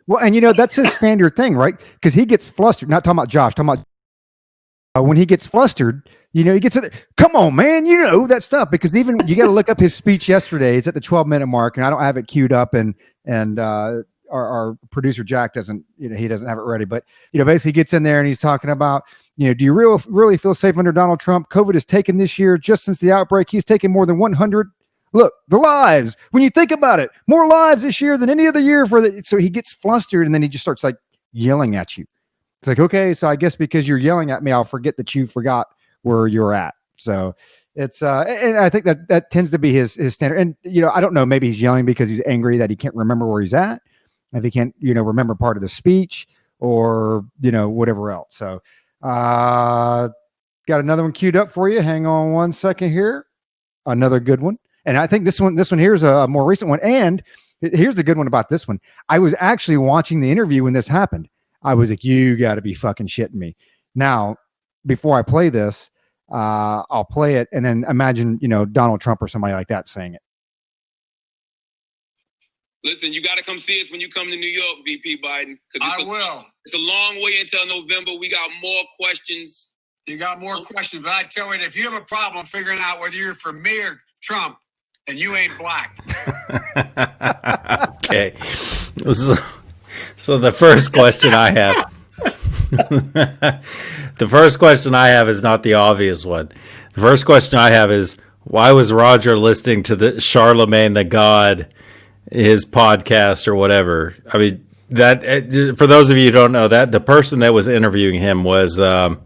Speaker 3: Well, and that's his standard thing, right? Because he gets flustered. Not talking about Josh, talking about when he gets flustered, he gets it. Come on, man, that stuff. Because even you got to look up his speech yesterday. It's at the 12-minute mark, and I don't have it queued up, and our producer Jack doesn't, he doesn't have it ready. But basically, he gets in there and he's talking about, do you really feel safe under Donald Trump? COVID has taken this year, just since the outbreak, he's taken more than 100. Look, the lives, when you think about it, more lives this year than any other year so he gets flustered, and then he just starts like yelling at you. It's like, okay, so I guess because you're yelling at me, I'll forget that you forgot where you're at. So it's, and I think that tends to be his standard. And, I don't know, maybe he's yelling because he's angry that he can't remember where he's at. If he can't, remember part of the speech or, whatever else. So, got another one queued up for you. Hang on one second here. Another good one. And I think this one here is a more recent one. And here's the good one about this one. I was actually watching the interview when this happened. I was like, you got to be fucking shitting me. Now, before I play this, I'll play it and then imagine, Donald Trump or somebody like that saying it.
Speaker 6: Listen, you got to come see us when you come to New York, VP Biden.
Speaker 4: I will.
Speaker 6: It's a long way until November. We got more questions.
Speaker 4: You got more questions, but I tell you, if you have a problem figuring out whether you're for me or Trump, and you ain't black.
Speaker 2: Okay. So the first question I have, is not the obvious one. The first question I have is, why was Roger listening to the Charlemagne the God, his podcast or whatever? I mean, that for those of you who don't know, that the person that was interviewing him was a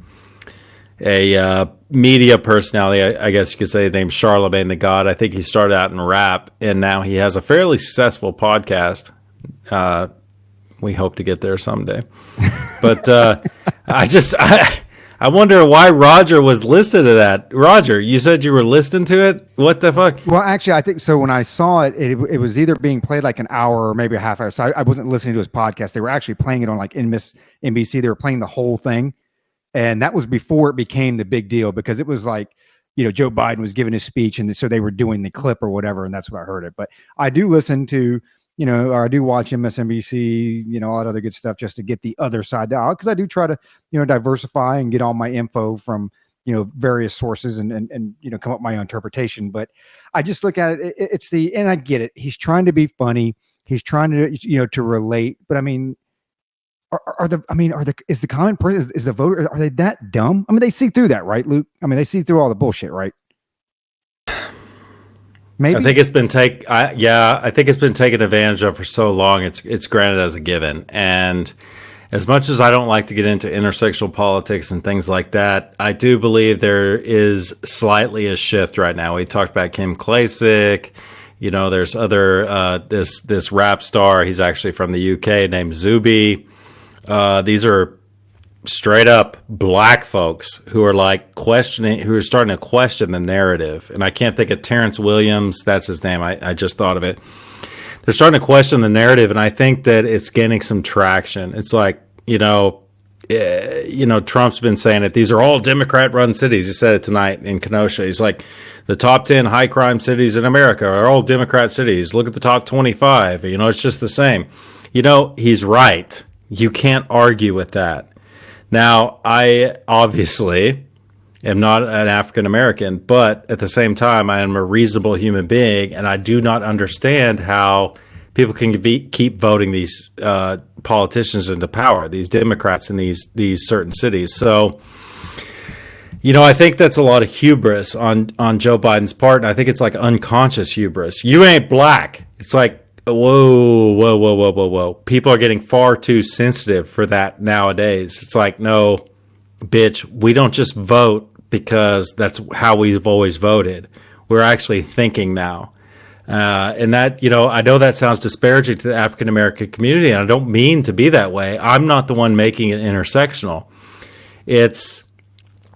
Speaker 2: media personality, I guess you could say, named Charlemagne the God. I think he started out in rap, and now he has a fairly successful podcast. We hope to get there someday. But I wonder why Roger was listening to that. Roger, you said you were listening to it? What the fuck?
Speaker 3: Well, actually, I think so. When I saw it, it was either being played like an hour or maybe a half hour. So I wasn't listening to his podcast. They were actually playing it on like NBC. They were playing the whole thing. And that was before it became the big deal, because it was like, Joe Biden was giving his speech, and so they were doing the clip or whatever, and that's what I heard it. But I do listen to, or I do watch MSNBC, all that other good stuff, just to get the other side out, because I do try to, diversify and get all my info from, various sources and come up with my own interpretation. But I just look at it, and I get it. He's trying to be funny. He's trying to, to relate. But I mean, is the common person, is the voter, are they that dumb? I mean, they see through that, right, Luke? I mean, they see through all the bullshit, right? Maybe.
Speaker 2: I think it's been I think it's been taken advantage of for so long. It's granted as a given. And as much as I don't like to get into intersectional politics and things like that, I do believe there is slightly a shift right now. We talked about Kim Klacik. There's other this rap star. He's actually from the UK, named Zuby. These are straight up black folks who are who are starting to question the narrative. And I can't think of Terrence Williams. That's his name. I just thought of it. They're starting to question the narrative. And I think that it's gaining some traction. It's like, Trump's been saying it. These are all Democrat-run cities. He said it tonight in Kenosha. He's like, the top 10 high-crime cities in America are all Democrat cities. Look at the top 25. It's just the same. He's right. You can't argue with that. Now, I obviously am not an African American, but at the same time, I am a reasonable human being, and I do not understand how people can keep voting these politicians into power, these Democrats in these certain cities. So, I think that's a lot of hubris on Joe Biden's part, and I think it's like unconscious hubris. You ain't black. It's like, whoa. People are getting far too sensitive for that nowadays. It's like, no, bitch, we don't just vote because that's how we've always voted. We're actually thinking now. And that, I know that sounds disparaging to the African American community, and I don't mean to be that way. I'm not the one making it intersectional. It's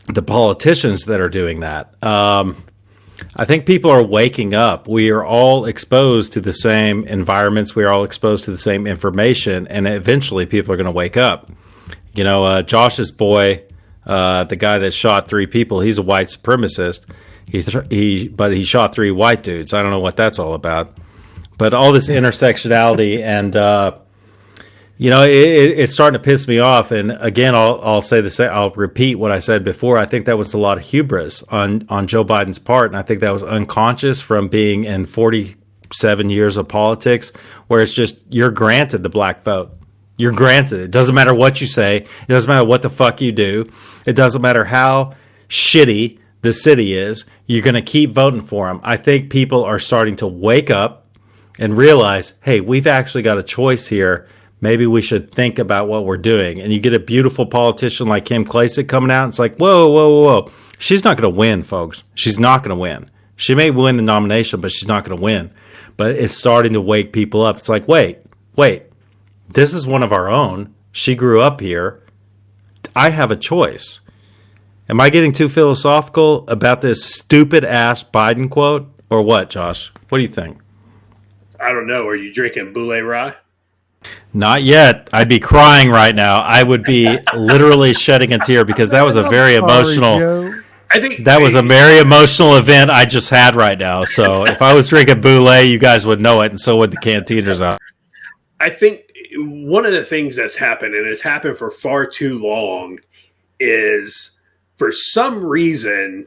Speaker 2: the politicians that are doing that. I think people are waking up. We are all exposed to the same environments. We are all exposed to the same information, and eventually people are going to wake up. Josh's boy, the guy that shot 3 people, he's a white supremacist. But he shot 3 white dudes. I don't know what that's all about. But all this intersectionality and it's starting to piss me off. And again, I'll say the same. I'll repeat what I said before. I think that was a lot of hubris on Joe Biden's part, and I think that was unconscious from being in 47 years of politics, where it's just you're granted the black vote. You're granted. It doesn't matter what you say. It doesn't matter what the fuck you do. It doesn't matter how shitty the city is. You're going to keep voting for him. I think people are starting to wake up and realize, hey, we've actually got a choice here. Maybe we should think about what we're doing. And you get a beautiful politician like Kim Klacik coming out. And it's like, whoa. She's not going to win, folks. She's not going to win. She may win the nomination, but she's not going to win. But it's starting to wake people up. It's like, wait. This is one of our own. She grew up here. I have a choice. Am I getting too philosophical about this stupid ass Biden quote or what, Josh? What do you think?
Speaker 1: I don't know. Are you drinking Boulay Rye?
Speaker 2: Not yet. I'd be crying right now. I would be literally shedding a tear because that was a very emotional.
Speaker 1: I think
Speaker 2: that was a very emotional event I just had right now. So if I was drinking Boulay, you guys would know it, and so would the Canteeners out.
Speaker 1: I think one of the things that's happened, and it's happened for far too long, is for some reason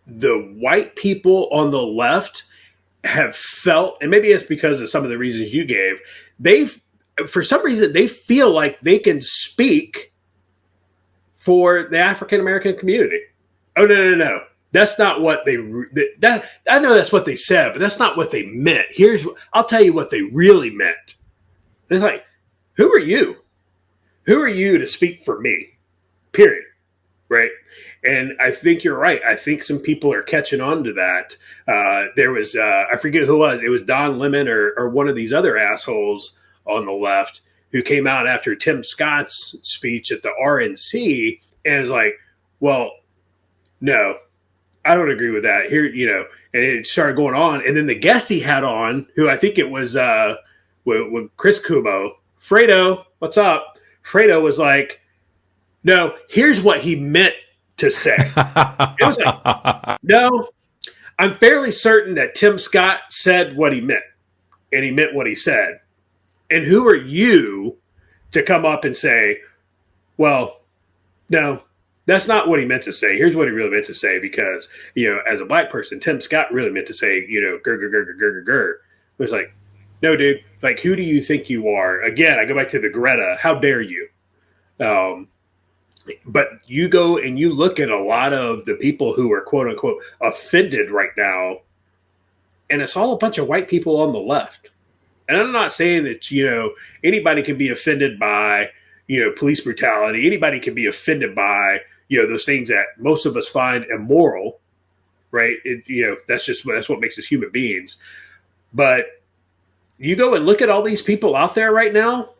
Speaker 1: the white people on the left have felt, and maybe it's because of some of the reasons you gave, for some reason they feel like they can speak for the African American community. Oh, no. That's not what I know that's what they said, but that's not what they meant. I'll tell you what they really meant. It's like, who are you? Who are you to speak for me? Period. Right? And I think you're right. I think some people are catching on to that. There was, I forget who it was. It was Don Lemon or one of these other assholes on the left who came out after Tim Scott's speech at the RNC and was like, well, no, I don't agree with that. Here, and it started going on. And then the guest he had on, who I think it was with Chris Cuomo, Fredo, what's up? Fredo was like, no, here's what he meant to say. It was like, no, I'm fairly certain that Tim Scott said what he meant, and he meant what he said. And who are you to come up and say, well, no, that's not what he meant to say. Here's what he really meant to say, because, as a black person, Tim Scott really meant to say, grr. It was like, no, dude, like, who do you think you are? Again, I go back to the Greta. How dare you? But you go and you look at a lot of the people who are quote unquote offended right now, and it's all a bunch of white people on the left. And I'm not saying that, anybody can be offended by, police brutality. Anybody can be offended by, those things that most of us find immoral, right? That's what makes us human beings. But you go and look at all these people out there right now,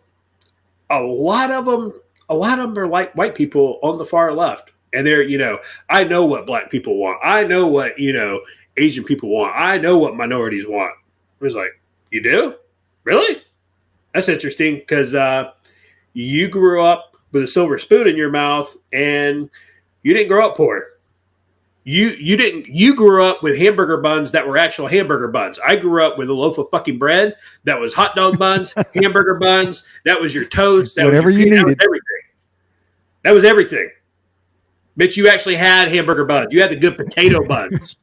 Speaker 1: a lot of them are like white people on the far left. And they're, I know what black people want. I know what, Asian people want. I know what minorities want. It was like, you do? Really? That's interesting because, you grew up with a silver spoon in your mouth, and you didn't grow up poor. You grew up with hamburger buns that were actual hamburger buns. I grew up with a loaf of fucking bread that was hot dog buns, hamburger buns. That was your toast. That
Speaker 3: Whatever
Speaker 1: was your
Speaker 3: you needed.
Speaker 1: That was everything. That was everything. Bitch, you actually had hamburger buns. You had the good potato buns.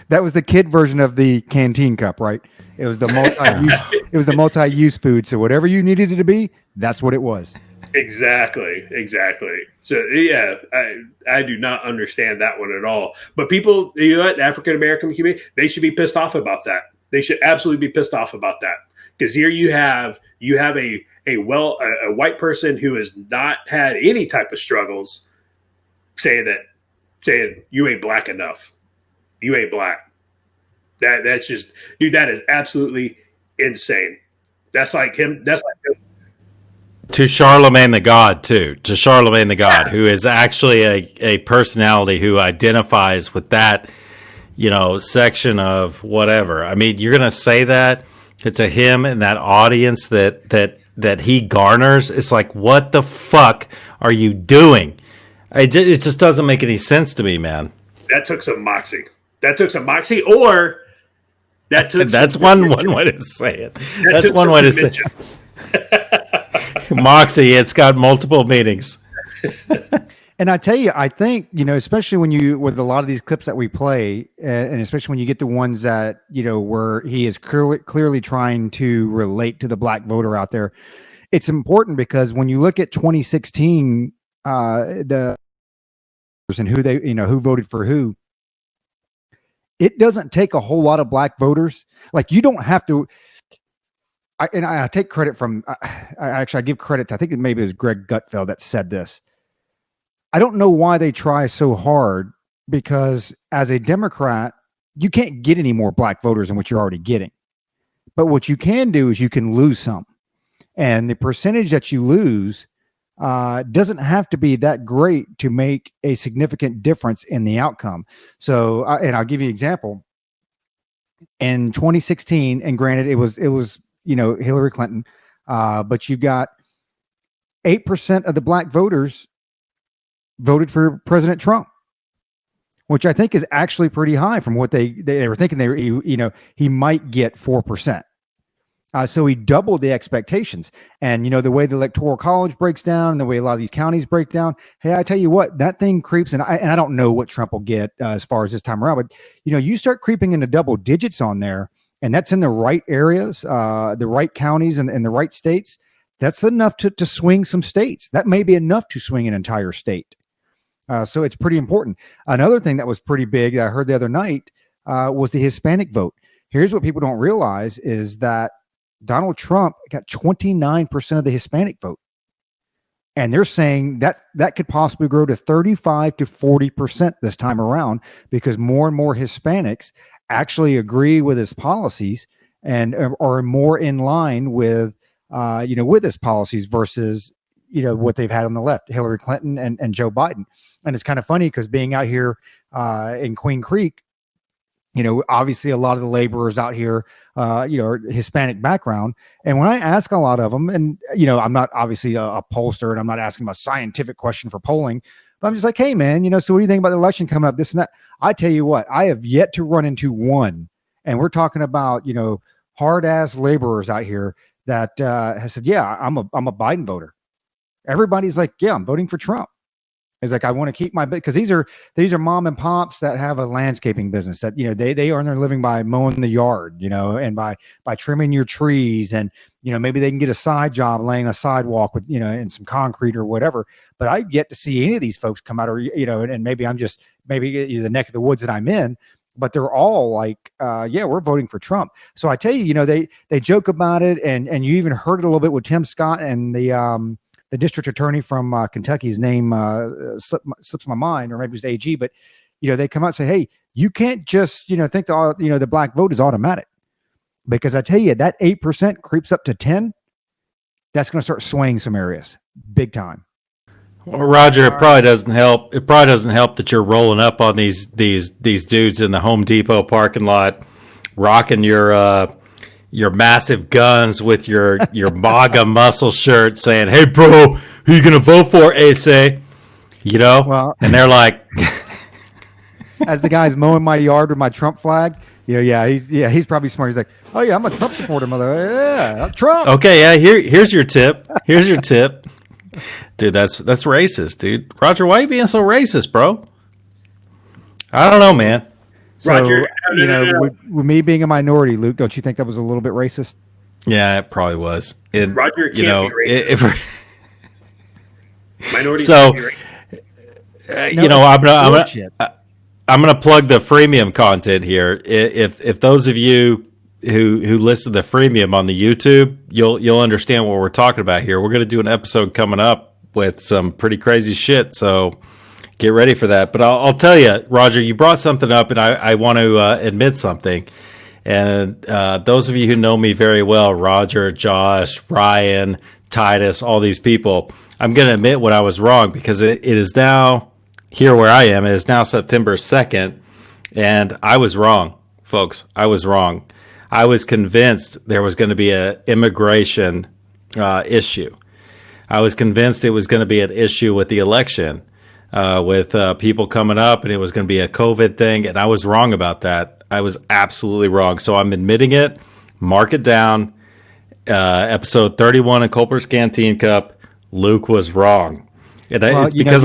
Speaker 3: That was the kid version of the canteen cup, right? It was the multi-use. It was the multi-use food. So whatever you needed it to be, that's what it was.
Speaker 1: Exactly. So yeah, I do not understand that one at all. But people, you know what, the African American community, they should be pissed off about that. They should absolutely be pissed off about that, because here you have a white person who has not had any type of struggles, saying you ain't black enough. You ain't black. That's just, dude, that is absolutely insane. That's like him.
Speaker 2: To Charlemagne the God, too. To Charlemagne the God, who is actually a personality who identifies with that, section of whatever. I mean, you're going to say that to him and that audience that he garners. It's like, what the fuck are you doing? It just doesn't make any sense to me, man.
Speaker 1: That took some moxie. Or that took.
Speaker 2: That's one way to say it. That's one way to say it. Moxie, it's got multiple meanings.
Speaker 3: And I tell you, I think, especially with a lot of these clips that we play, and especially when you get the ones that, where he is clearly trying to relate to the black voter out there, it's important because when you look at 2016, the and who they, who voted for who, it doesn't take a whole lot of black voters. Like, you don't have to. I take credit from, I give credit to, I think maybe it was Greg Gutfeld that said this. I don't know why they try so hard, because as a Democrat, you can't get any more black voters than what you're already getting. But what you can do is you can lose some. And the percentage that you lose doesn't have to be that great to make a significant difference in the outcome. So, and I'll give you an example. In 2016, and granted, it was Hillary Clinton, but you've got 8% of the black voters voted for President Trump, which I think is actually pretty high from what they were thinking. He might get 4%. So he doubled the expectations. And, the way the Electoral College breaks down and the way a lot of these counties break down, hey, I tell you what, that thing creeps. And I don't know what Trump will get as far as this time around, but, you start creeping into double digits on there, and that's in the right areas, the right counties and the right states. That's enough to swing some states. That may be enough to swing an entire state. So it's pretty important. Another thing that was pretty big that I heard the other night was the Hispanic vote. Here's what people don't realize is that Donald Trump got 29% of the Hispanic vote. And they're saying that could possibly grow to 35 to 40% this time around, because more and more Hispanics actually agree with his policies and are more in line with, with his policies versus, what they've had on the left, Hillary Clinton and Joe Biden. And it's kind of funny because being out here in Queen Creek, obviously a lot of the laborers out here, are Hispanic background. And when I ask a lot of them, and, I'm not obviously a pollster, and I'm not asking them a scientific question for polling, but I'm just like, hey, man, so what do you think about the election coming up, this and that? I tell you what, I have yet to run into one. And we're talking about, hard ass laborers out here that has said, yeah, I'm a Biden voter. Everybody's like, yeah, I'm voting for Trump. It's like, I want to keep my, because these are mom and pops that have a landscaping business that, they earn their living by mowing the yard, and by trimming your trees, and, maybe they can get a side job laying a sidewalk with, and some concrete or whatever. But I've yet to see any of these folks come out, or, and maybe I'm just, the neck of the woods that I'm in, but they're all like, yeah, we're voting for Trump. So I tell you, they joke about it. And you even heard it a little bit with Tim Scott and the district attorney from Kentucky's name slips my mind, or maybe it was AG, but they come out and say, hey, you can't just think the black vote is automatic, because I tell you, that 8% creeps up to 10. That's going to start swaying some areas big time.
Speaker 2: Well, Roger, it probably doesn't help. It probably doesn't help that you're rolling up on these dudes in the Home Depot parking lot, rocking your your massive guns with your MAGA muscle shirt saying, "Hey, bro, who you gonna vote for, Ace?" You know,
Speaker 3: Well-
Speaker 2: and they're like,
Speaker 3: As the guy's mowing my yard with my Trump flag, he's probably smart. He's like, oh yeah, I'm a Trump supporter, mother. Yeah, Trump.
Speaker 2: "Okay, yeah, here's your tip. Here's your tip." Dude, that's racist, dude. Roger, why are you being so racist, bro? I don't know, man.
Speaker 3: So,
Speaker 1: Roger,
Speaker 3: with me being a minority, Luke, don't you think that was a little bit racist?
Speaker 2: Yeah, it probably was.
Speaker 1: Roger can't be racist. Minority
Speaker 2: So,
Speaker 1: can't be racist.
Speaker 2: I'm gonna plug the freemium content here. If those of you who listen to the freemium on the YouTube, you'll understand what we're talking about here. We're gonna do an episode coming up with some pretty crazy shit. So get ready for that. But I'll tell you, Roger, you brought something up, and I want to admit something. And those of you who know me very well, Roger, Josh, Ryan, Titus, all these people, I'm going to admit when I was wrong, because it is now here where I am. It is now September 2nd, and I was wrong, folks. I was wrong. I was convinced there was going to be an immigration issue. I was convinced it was going to be an issue with the election, with people coming up, and it was going to be a COVID thing, and I was wrong about that. I was absolutely wrong. So I'm admitting it. Mark it down. Episode 31 of Culper's Canteen Cup. Luke was wrong. And it's because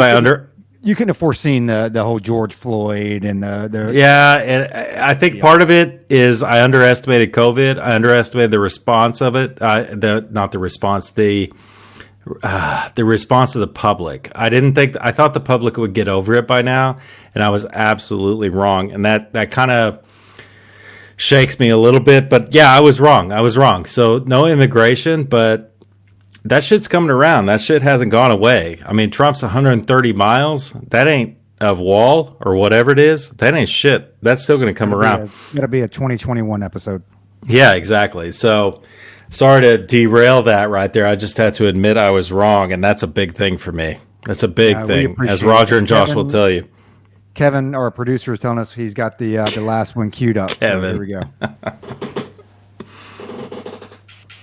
Speaker 3: you couldn't have foreseen the whole George Floyd and the
Speaker 2: Yeah, and I think part of it is I underestimated COVID. I underestimated the response of it. The response of the public. I thought the public would get over it by now, and I was absolutely wrong. And that kind of shakes me a little bit. But yeah, I was wrong. So no immigration, but that shit's coming around. That shit hasn't gone away. I mean, Trump's 130 miles. That ain't a wall or whatever it is. That ain't shit. That's still going to come around.
Speaker 3: That'll be a 2021 episode.
Speaker 2: Yeah, exactly. So sorry to derail that right there. I just had to admit I was wrong, and that's a big thing for me. That's a big thing, as Roger and Josh will tell you.
Speaker 3: Kevin, our producer, is telling us he's got the last one queued up. So here we go.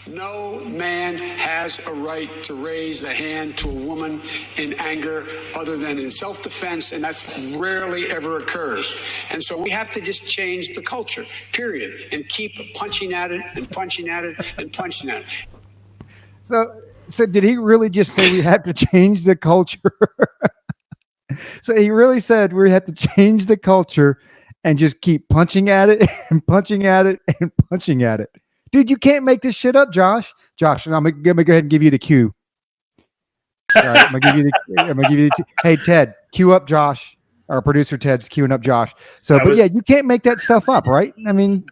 Speaker 4: No man has a right to raise a hand to a woman in anger other than in self-defense, and that's rarely ever occurs. And so we have to just change the culture, period, and keep punching at it and punching at it and punching at it.
Speaker 3: So did he really just say we have to change the culture? So he really said we have to change the culture and just keep punching at it and punching at it and punching at it. Dude, you can't make this shit up, Josh. Josh, I'm gonna go ahead and give you the cue. All right, I'm gonna give you the hey, Ted, cue up Josh. Our producer Ted's queuing up Josh. So, but yeah, you can't make that stuff up, right? I mean,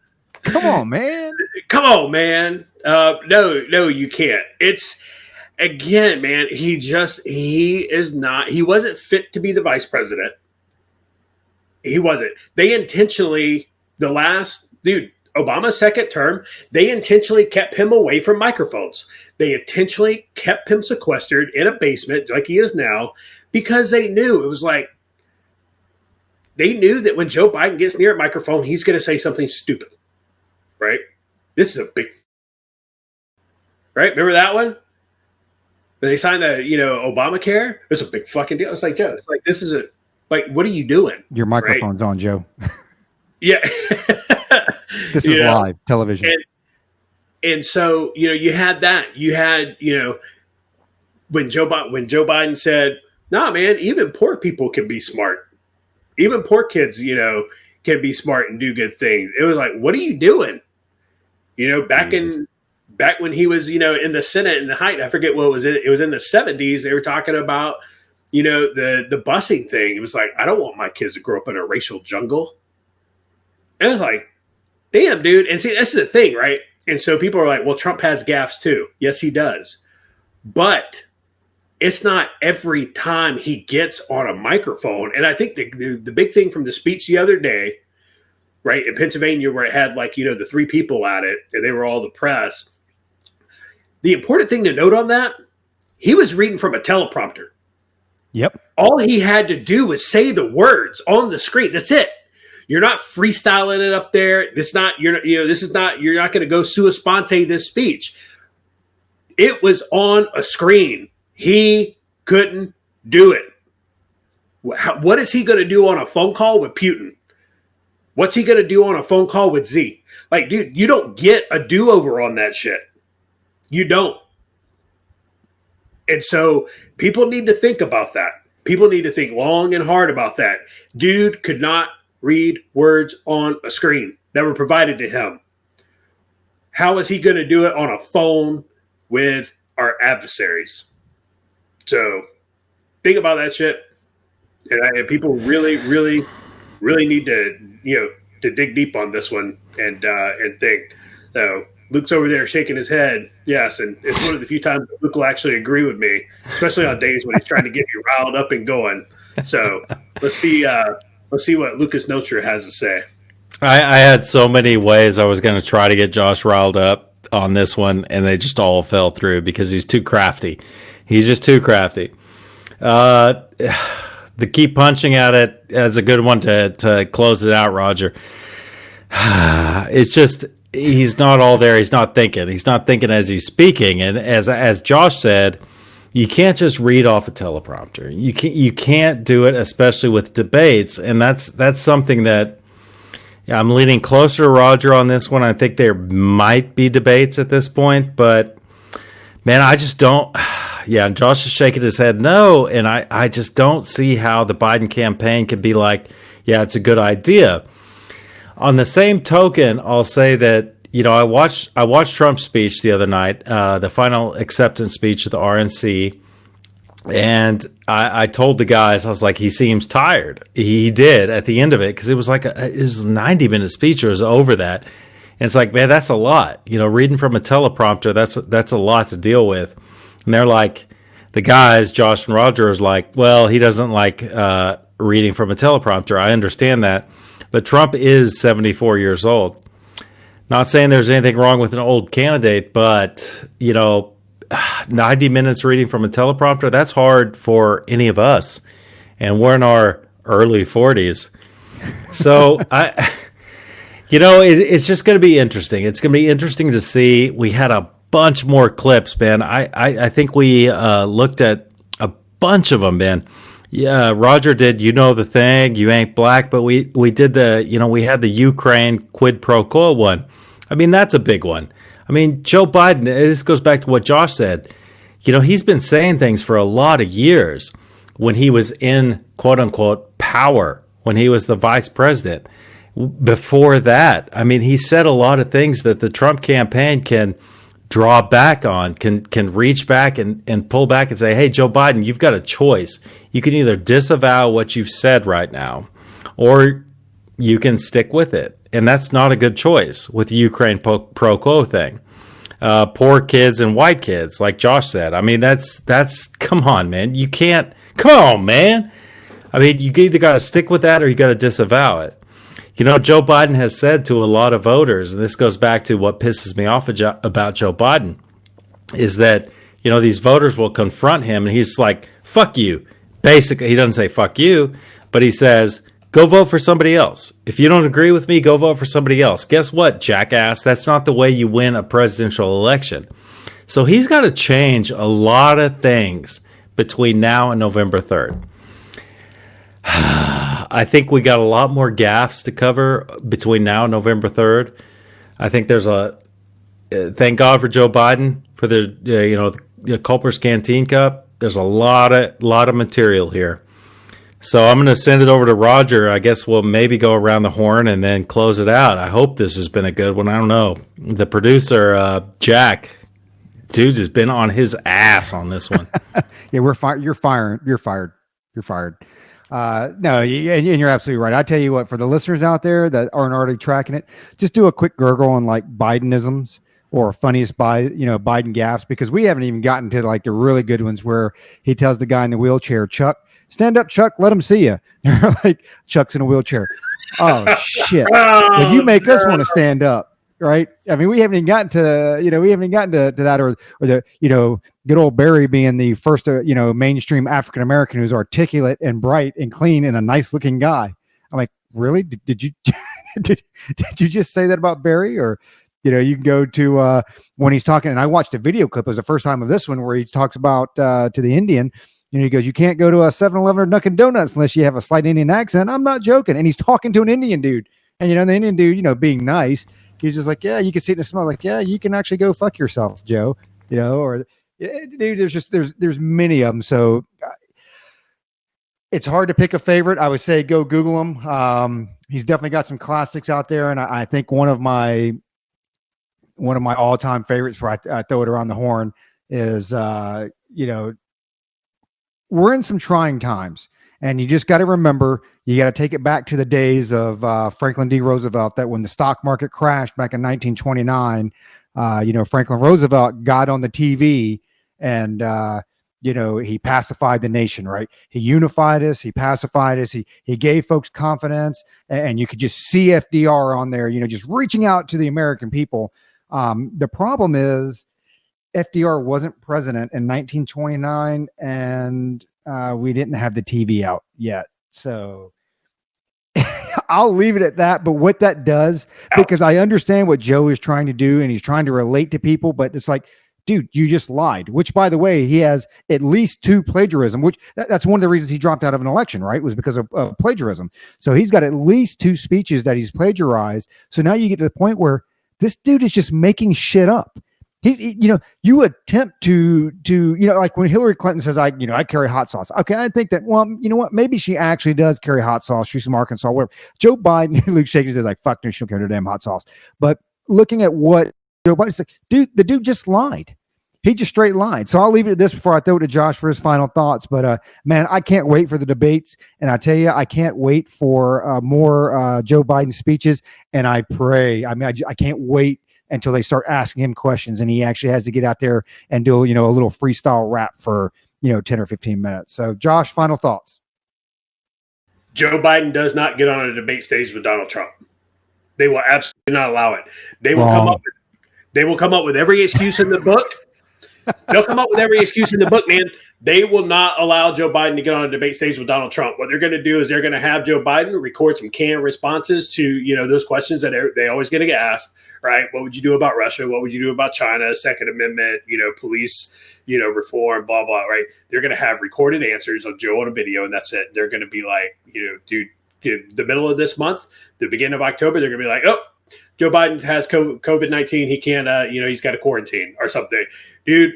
Speaker 3: come on, man.
Speaker 1: Come on, man. No, you can't. It's again, man. He wasn't fit to be the vice president. He wasn't. They intentionally, Obama's second term, they intentionally kept him away from microphones. They intentionally kept him sequestered in a basement like he is now, because they knew it was like, they knew that when Joe Biden gets near a microphone, he's going to say something stupid, right? This is a big, right? Remember that one? When they signed the, Obamacare? It was a big fucking deal. It's like, Joe, it's like, this is what are you doing?
Speaker 3: Your microphone's on, Joe.
Speaker 1: Yeah.
Speaker 3: This is live television.
Speaker 1: And so, you had that. You had, when Joe Biden said, nah, man, even poor people can be smart. Even poor kids, can be smart and do good things. It was like, what are you doing? Back when he was, in the Senate in the height, I forget what it was. It was in the 70s. They were talking about, the busing thing. It was like, I don't want my kids to grow up in a racial jungle. And it's like, damn, dude. And see, that's the thing, right? And so people are like, well, Trump has gaffes too. Yes, he does. But it's not every time he gets on a microphone. And I think the big thing from the speech the other day, right, in Pennsylvania, where it had the three people at it, and they were all the press. The important thing to note on that, he was reading from a teleprompter.
Speaker 3: Yep.
Speaker 1: All he had to do was say the words on the screen. That's it. You're not freestyling it up there. This not this is not, you're not going to go sua sponte this speech. It was on a screen. He couldn't do it. What is he going to do on a phone call with Putin? What's he going to do on a phone call with Z? Like, dude, you don't get a do-over on that shit. You don't. And so people need to think about that. People need to think long and hard about that. Dude could not read words on a screen that were provided to him. How is he going to do it on a phone with our adversaries? So think about that shit. And people really, really, really need to, to dig deep on this one and think. So Luke's over there shaking his head. Yes, and it's one of the few times that Luke will actually agree with me, especially on days when he's trying to get me riled up and going. So let's see what Lucas Notra has to say.
Speaker 2: I had so many ways I was going to try to get Josh riled up on this one, and they just all fell through because he's too crafty. He's just too crafty. The keep punching at it is a good one to close it out, Roger. It's just he's not all there. He's not thinking. He's not thinking as he's speaking. And as Josh said, you can't just read off a teleprompter. You can't do it, especially with debates. And that's something that I'm leaning closer to Roger on this one. I think there might be debates at this point, but man, I just don't. Yeah, and Josh is shaking his head no, and I just don't see how the Biden campaign could be like, yeah, it's a good idea. On the same token, I'll say that, I watched Trump's speech the other night, the final acceptance speech of the RNC, and I told the guys, I was like, he seems tired. He did at the end of it, because it was like his 90-minute speech was over that. And it's like, man, that's a lot. Reading from a teleprompter, that's a lot to deal with. And they're like, the guys, Josh and Roger, is like, well, he doesn't like reading from a teleprompter. I understand that. But Trump is 74 years old. Not saying there's anything wrong with an old candidate, but, 90 minutes reading from a teleprompter, that's hard for any of us. And we're in our early 40s. So, it's just going to be interesting. It's going to be interesting to see. We had a bunch more clips, man. I think we looked at a bunch of them, man. Yeah, Roger did, the thing, you ain't black, but we did we had the Ukraine quid pro quo one. I mean, that's a big one. I mean, Joe Biden, this goes back to what Josh said. He's been saying things for a lot of years when he was in quote unquote power, when he was the vice president. Before that, I mean, he said a lot of things that the Trump campaign can draw back on, can reach back and pull back and say, hey, Joe Biden, you've got a choice. You can either disavow what you've said right now, or you can stick with it. And that's not a good choice with the Ukraine pro quo thing. Poor kids and white kids, like Josh said. I mean, that's come on, man. You can't, come on, man. I mean, you either got to stick with that or you got to disavow it. Joe Biden has said to a lot of voters, and this goes back to what pisses me off about Joe Biden, is that, these voters will confront him and he's like, fuck you. Basically, he doesn't say fuck you, but he says, go vote for somebody else. If you don't agree with me, go vote for somebody else. Guess what, jackass? That's not the way you win a presidential election. So he's got to change a lot of things between now and November 3rd. I think we got a lot more gaffes to cover between now and November 3rd. I think there's thank God for Joe Biden for the Culper's Canteen Cup. There's a lot of material here. So I'm going to send it over to Roger. I guess we'll maybe go around the horn and then close it out. I hope this has been a good one. I don't know. The producer, Jack, dude, has been on his ass on this one.
Speaker 3: Yeah, we're fired. You're fired. You're fired. You're fired. No, and you're absolutely right. I tell you what, for the listeners out there that aren't already tracking it, just do a quick gurgle on like Bidenisms or funniest Biden gaffes, because we haven't even gotten to like the really good ones where he tells the guy in the wheelchair, Chuck, stand up, Chuck, let him see you. They're like, Chuck's in a wheelchair. Oh shit. Well, you make us want to stand up, right? I mean, we haven't even gotten to, that, or the, good old Barry being the first, mainstream African-American who's articulate and bright and clean and a nice looking guy. I'm like, really? Did you did you just say that about Barry? Or, you can go to when he's talking, and I watched a video clip. It was the first time of this one where he talks about to the Indian. He goes, "You can't go to a 7-Eleven or Dunkin' Donuts unless you have a slight Indian accent." I'm not joking. And he's talking to an Indian dude. And, the Indian dude, being nice, he's just like, yeah, you can see it in the smell. Like, yeah, you can actually go fuck yourself, Joe. Or, dude, there's many of them. So it's hard to pick a favorite. I would say go Google him. He's definitely got some classics out there. And I think one of my all-time favorites where I throw it around the horn is, we're in some trying times, and you just got to remember, you got to take it back to the days of Franklin D. Roosevelt, that when the stock market crashed back in 1929, Franklin Roosevelt got on the TV and, he pacified the nation, right? He unified us. He pacified us. He gave folks confidence, and you could just see FDR on there, just reaching out to the American people. The problem is, FDR wasn't president in 1929, and we didn't have the TV out yet. So I'll leave it at that. But what that does, because I understand what Joe is trying to do, and he's trying to relate to people, but it's like, dude, you just lied. Which, by the way, he has at least 2 plagiarism, which that's one of the reasons he dropped out of an election, right? Was because of plagiarism. So he's got at least 2 speeches that he's plagiarized. So now you get to the point where this dude is just making shit up. You attempt to, like when Hillary Clinton says, I carry hot sauce. Okay. I think that, well, you know what? Maybe she actually does carry hot sauce. She's from Arkansas, whatever. Joe Biden, Luke Shaky says like, fuck no, she don't carry no damn hot sauce. But looking at what Joe Biden's like, dude, the dude just lied. He just straight lied. So I'll leave it at this before I throw it to Josh for his final thoughts. But man, I can't wait for the debates. And I tell you, I can't wait for more Joe Biden speeches. And I pray, I can't wait until they start asking him questions and he actually has to get out there and do, a little freestyle rap for, 10 or 15 minutes. So Josh, final thoughts.
Speaker 1: Joe Biden does not get on a debate stage with Donald Trump. They will absolutely not allow it. They will come up with every excuse in the book. They'll come up with every excuse in the book, man. They will not allow Joe Biden to get on a debate stage with Donald Trump. What they're going to do is they're going to have Joe Biden record some canned responses to, those questions that they always get asked, right? What would you do about Russia? What would you do about China? Second Amendment, police, reform, blah, blah, right? They're going to have recorded answers of Joe on a video, and that's it. They're going to be like, dude, the middle of this month, the beginning of October, they're going to be like, oh, Joe Biden has COVID-19. He can't, he's got a quarantine or something. Dude,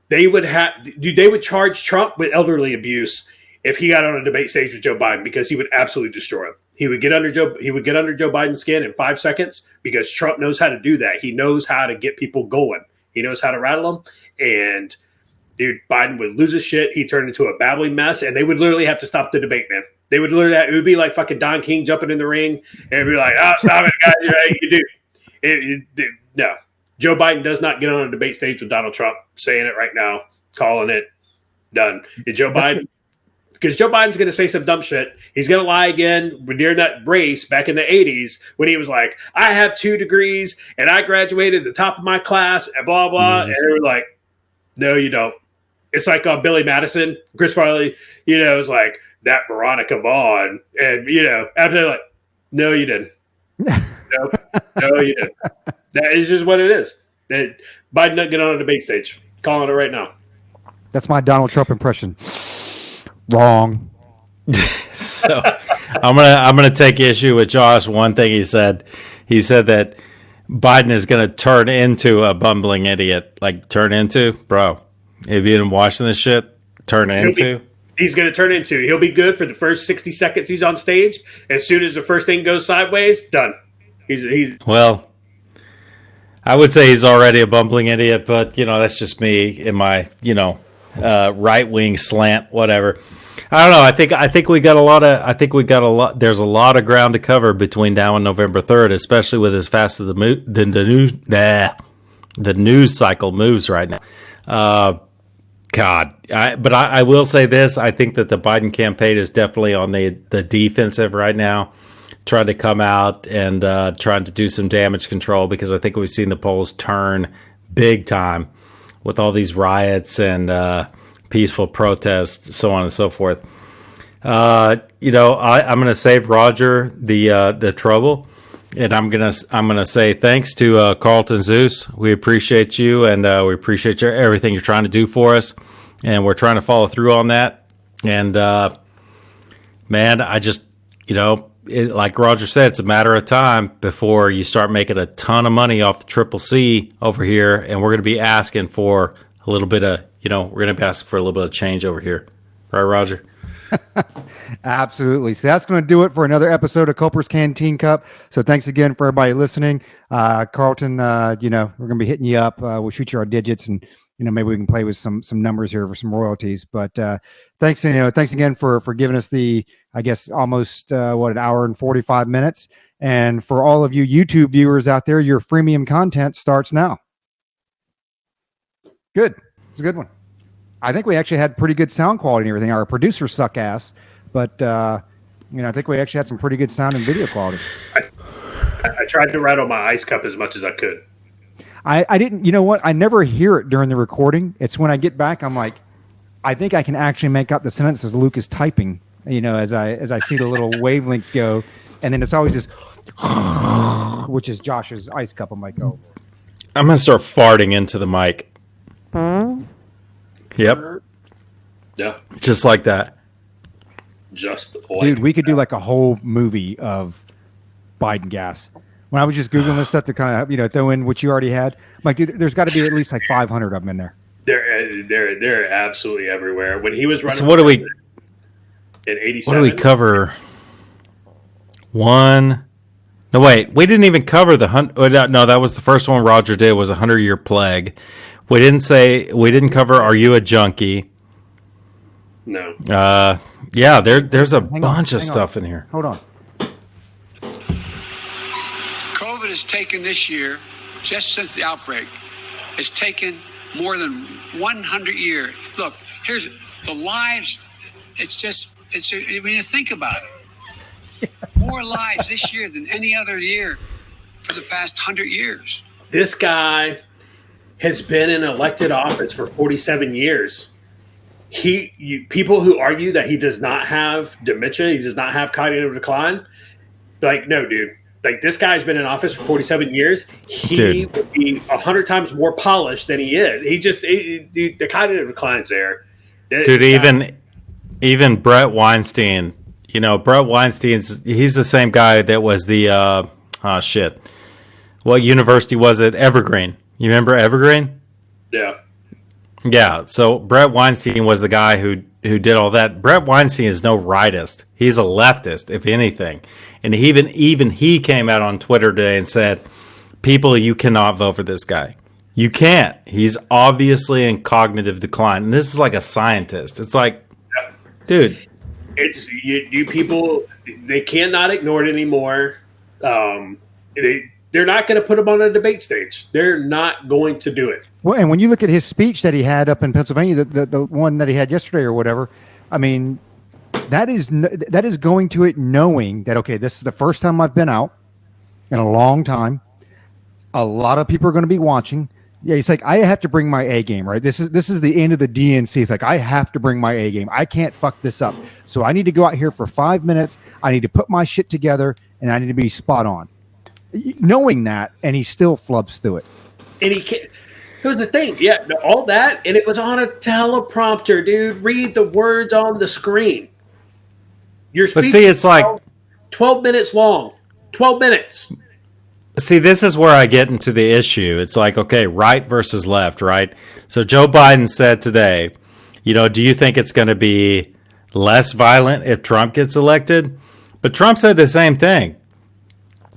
Speaker 1: they would charge Trump with elderly abuse if he got on a debate stage with Joe Biden, because he would absolutely destroy him. He would get under Joe Biden's skin in 5 seconds, because Trump knows how to do that. He knows how to get people going. He knows how to rattle them. And dude, Biden would lose his shit. He'd turn into a babbling mess, and they would literally have to stop the debate, man. They would literally it would be like fucking Don King jumping in the ring, and it'd be like, oh, stop it, guys. You do. No. Joe Biden does not get on a debate stage with Donald Trump. Saying it right now, calling it done. And Joe Biden, because Joe Biden's going to say some dumb shit. He's going to lie again during that race back in the 80s when he was like, I have 2 degrees and I graduated at the top of my class and blah, blah. And they were like, no, you don't. It's like Billy Madison, Chris Farley, is like that Veronica Vaughn. And, after they're like, no, you didn't. No, you didn't. That is just what it is. That Biden doesn't get on a debate stage. Calling it right now.
Speaker 3: That's my Donald Trump impression. Wrong.
Speaker 2: So I'm gonna take issue with Josh. One thing he said that Biden is gonna turn into a bumbling idiot. Like turn into, bro. Have you been watching this shit? He's
Speaker 1: going to turn into. He'll be good for the first 60 seconds he's on stage. As soon as the first thing goes sideways, done. He's
Speaker 2: well. I would say he's already a bumbling idiot, but that's just me in my right wing slant, whatever. I don't know. I think we got a lot. There's a lot of ground to cover between now and November 3rd, especially with as fast as the news cycle moves right now. But I will say this: I think that the Biden campaign is definitely on the defensive right now, trying to come out and trying to do some damage control, because I think we've seen the polls turn big time with all these riots and peaceful protests, so on and so forth. I'm going to save Roger the trouble, and I'm gonna say thanks to Carlton Zeus. We appreciate you, and we appreciate everything you're trying to do for us, and we're trying to follow through on that. And man, I just like Roger said, it's a matter of time before you start making a ton of money off the Triple C over here, and we're going to be asking for a little bit of we're going to be asking for a little bit of change over here, right, Roger?
Speaker 3: Absolutely. So that's going to do it for another episode of Culper's Canteen Cup. So thanks again for everybody listening. Carlton, we're going to be hitting you up. We'll shoot you our digits, and maybe we can play with some numbers here for some royalties. But thanks again for giving us the, I guess, almost an hour and 45 minutes. And for all of you YouTube viewers out there, your freemium content starts now. Good. It's a good one. I think we actually had pretty good sound quality and everything. Our producers suck ass, but I think we actually had some pretty good sound and video quality.
Speaker 1: I tried to rattle my ice cup as much as I could.
Speaker 3: I didn't. You know what? I never hear it during the recording. It's when I get back, I'm like, I think I can actually make out the sentences Luke is typing. As I see the little wavelengths go, and then it's always just, which is Josh's ice cup. I'm like, oh.
Speaker 2: I'm gonna start farting into the mic. Yep.
Speaker 1: Yeah.
Speaker 2: Just like that.
Speaker 1: Just like
Speaker 3: dude, we could do like a whole movie of Biden gas. When I was just Googling this stuff to kind of, throw in what you already had, I'm like, dude, there's got to be at least like 500 of them in there.
Speaker 1: They're absolutely everywhere. When he was running,
Speaker 2: so what do we
Speaker 1: in 87?
Speaker 2: What do we cover? One. No, wait. We didn't even cover the no, that was the first one Roger did. Was 100-year plague. We didn't cover Are You a Junkie?
Speaker 1: No.
Speaker 2: Yeah, there's a bunch of stuff in here.
Speaker 3: Hold on.
Speaker 4: COVID has taken this year, just since the outbreak, it's taken more than 100 years. Look, here's the lives. When you think about it, more lives this year than any other year for the past 100 years.
Speaker 1: This guy has been in elected office for 47 years. People who argue that he does not have dementia, he does not have cognitive decline, like, no, dude. Like, this guy's been in office for 47 years. He would be 100 times more polished than he is. The cognitive decline's there.
Speaker 2: Dude, even Brett Weinstein, Brett Weinstein's, he's the same guy that was the, what university was it? Evergreen. You remember Evergreen?
Speaker 1: Yeah.
Speaker 2: Yeah. So Brett Weinstein was the guy who did all that. Brett Weinstein is no rightist. He's a leftist, if anything. And even he came out on Twitter today and said, people, you cannot vote for this guy. You can't. He's obviously in cognitive decline. And this is like a scientist. It's like, dude.
Speaker 1: It's you people, they cannot ignore it anymore. They're not going to put him on a debate stage. They're not going to do it.
Speaker 3: Well, and when you look at his speech that he had up in Pennsylvania, the one that he had yesterday or whatever, I mean, that is going to it knowing that, okay, this is the first time I've been out in a long time. A lot of people are going to be watching. Yeah, he's like, I have to bring my A game, right? This is the end of the DNC. It's like, I have to bring my A game. I can't fuck this up. So I need to go out here for 5 minutes. I need to put my shit together, and I need to be spot on. Knowing that, and he still flubs through it.
Speaker 1: And he can't. Here's the thing. Yeah, all that, and it was on a teleprompter, dude. Read the words on the screen. Your speech,
Speaker 2: but see, it's like
Speaker 1: 12 minutes long. 12 minutes.
Speaker 2: See, this is where I get into the issue. It's like, okay, right versus left, right? So Joe Biden said today, do you think it's going to be less violent if Trump gets elected? But Trump said the same thing.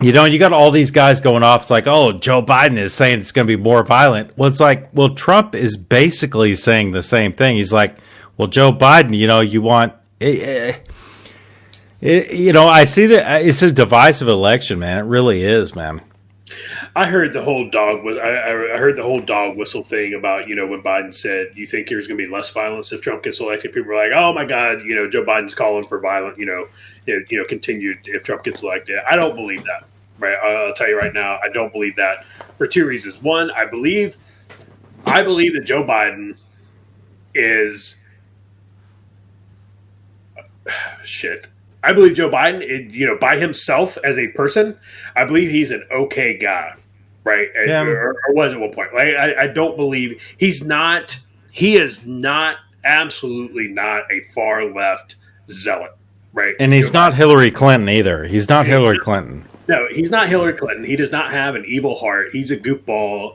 Speaker 2: You got all these guys going off. It's like, oh, Joe Biden is saying it's going to be more violent. Well, it's like, well, Trump is basically saying the same thing. He's like, well, Joe Biden, you want, I see that it's a divisive election, man. It really is, man.
Speaker 1: I heard the whole dog. I heard the whole dog whistle thing about when Biden said, "You think there's going to be less violence if Trump gets elected?" People were like, "Oh my God, Joe Biden's calling for violent, continued if Trump gets elected." I don't believe that. Right? I'll tell you right now, I don't believe that for two reasons. One, I believe that Joe Biden is shit. I believe Joe Biden, by himself as a person, I believe he's an okay guy, right?
Speaker 2: Yeah.
Speaker 1: Or was at one point. Like, I don't believe he is not absolutely not a far left zealot, right?
Speaker 2: And he's not Hillary Clinton either. He's not Hillary Clinton.
Speaker 1: No, he's not Hillary Clinton. He does not have an evil heart. He's a goofball.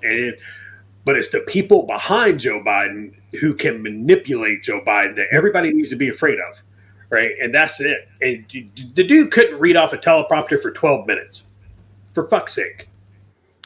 Speaker 1: But it's the people behind Joe Biden who can manipulate Joe Biden that everybody needs to be afraid of, right? And that's it. And the dude couldn't read off a teleprompter for 12 minutes. For fuck's sake.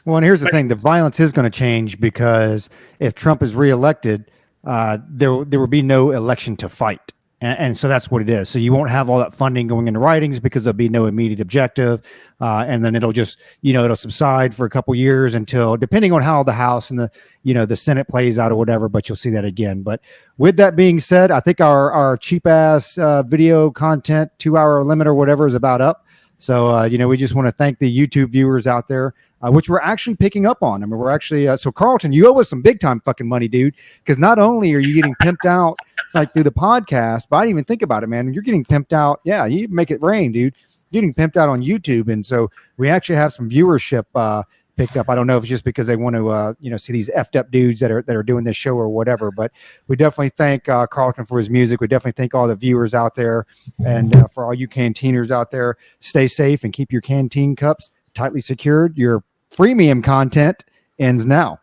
Speaker 3: Well, and here's the thing. The violence is going to change because if Trump is reelected, there will be no election to fight. And so that's what it is. So you won't have all that funding going into writings because there'll be no immediate objective. And then it'll just, it'll subside for a couple years until, depending on how the House and the Senate plays out or whatever, but you'll see that again. But with that being said, I think our cheap ass video content 2-hour limit or whatever is about up. So, we just want to thank the YouTube viewers out there, which we're actually picking up on. I mean, we're actually, so Carlton, you owe us some big time fucking money, dude, because not only are you getting pimped out like through the podcast, but I didn't even think about it, man. You're getting pimped out. Yeah, you make it rain, dude. You're getting pimped out on YouTube. And so we actually have some viewership picked up. I don't know if it's just because they want to, see these effed up dudes that are doing this show or whatever, but we definitely thank Carlton for his music. We definitely thank all the viewers out there. And for all you canteeners out there, stay safe and keep your canteen cups tightly secured. Your freemium content ends now.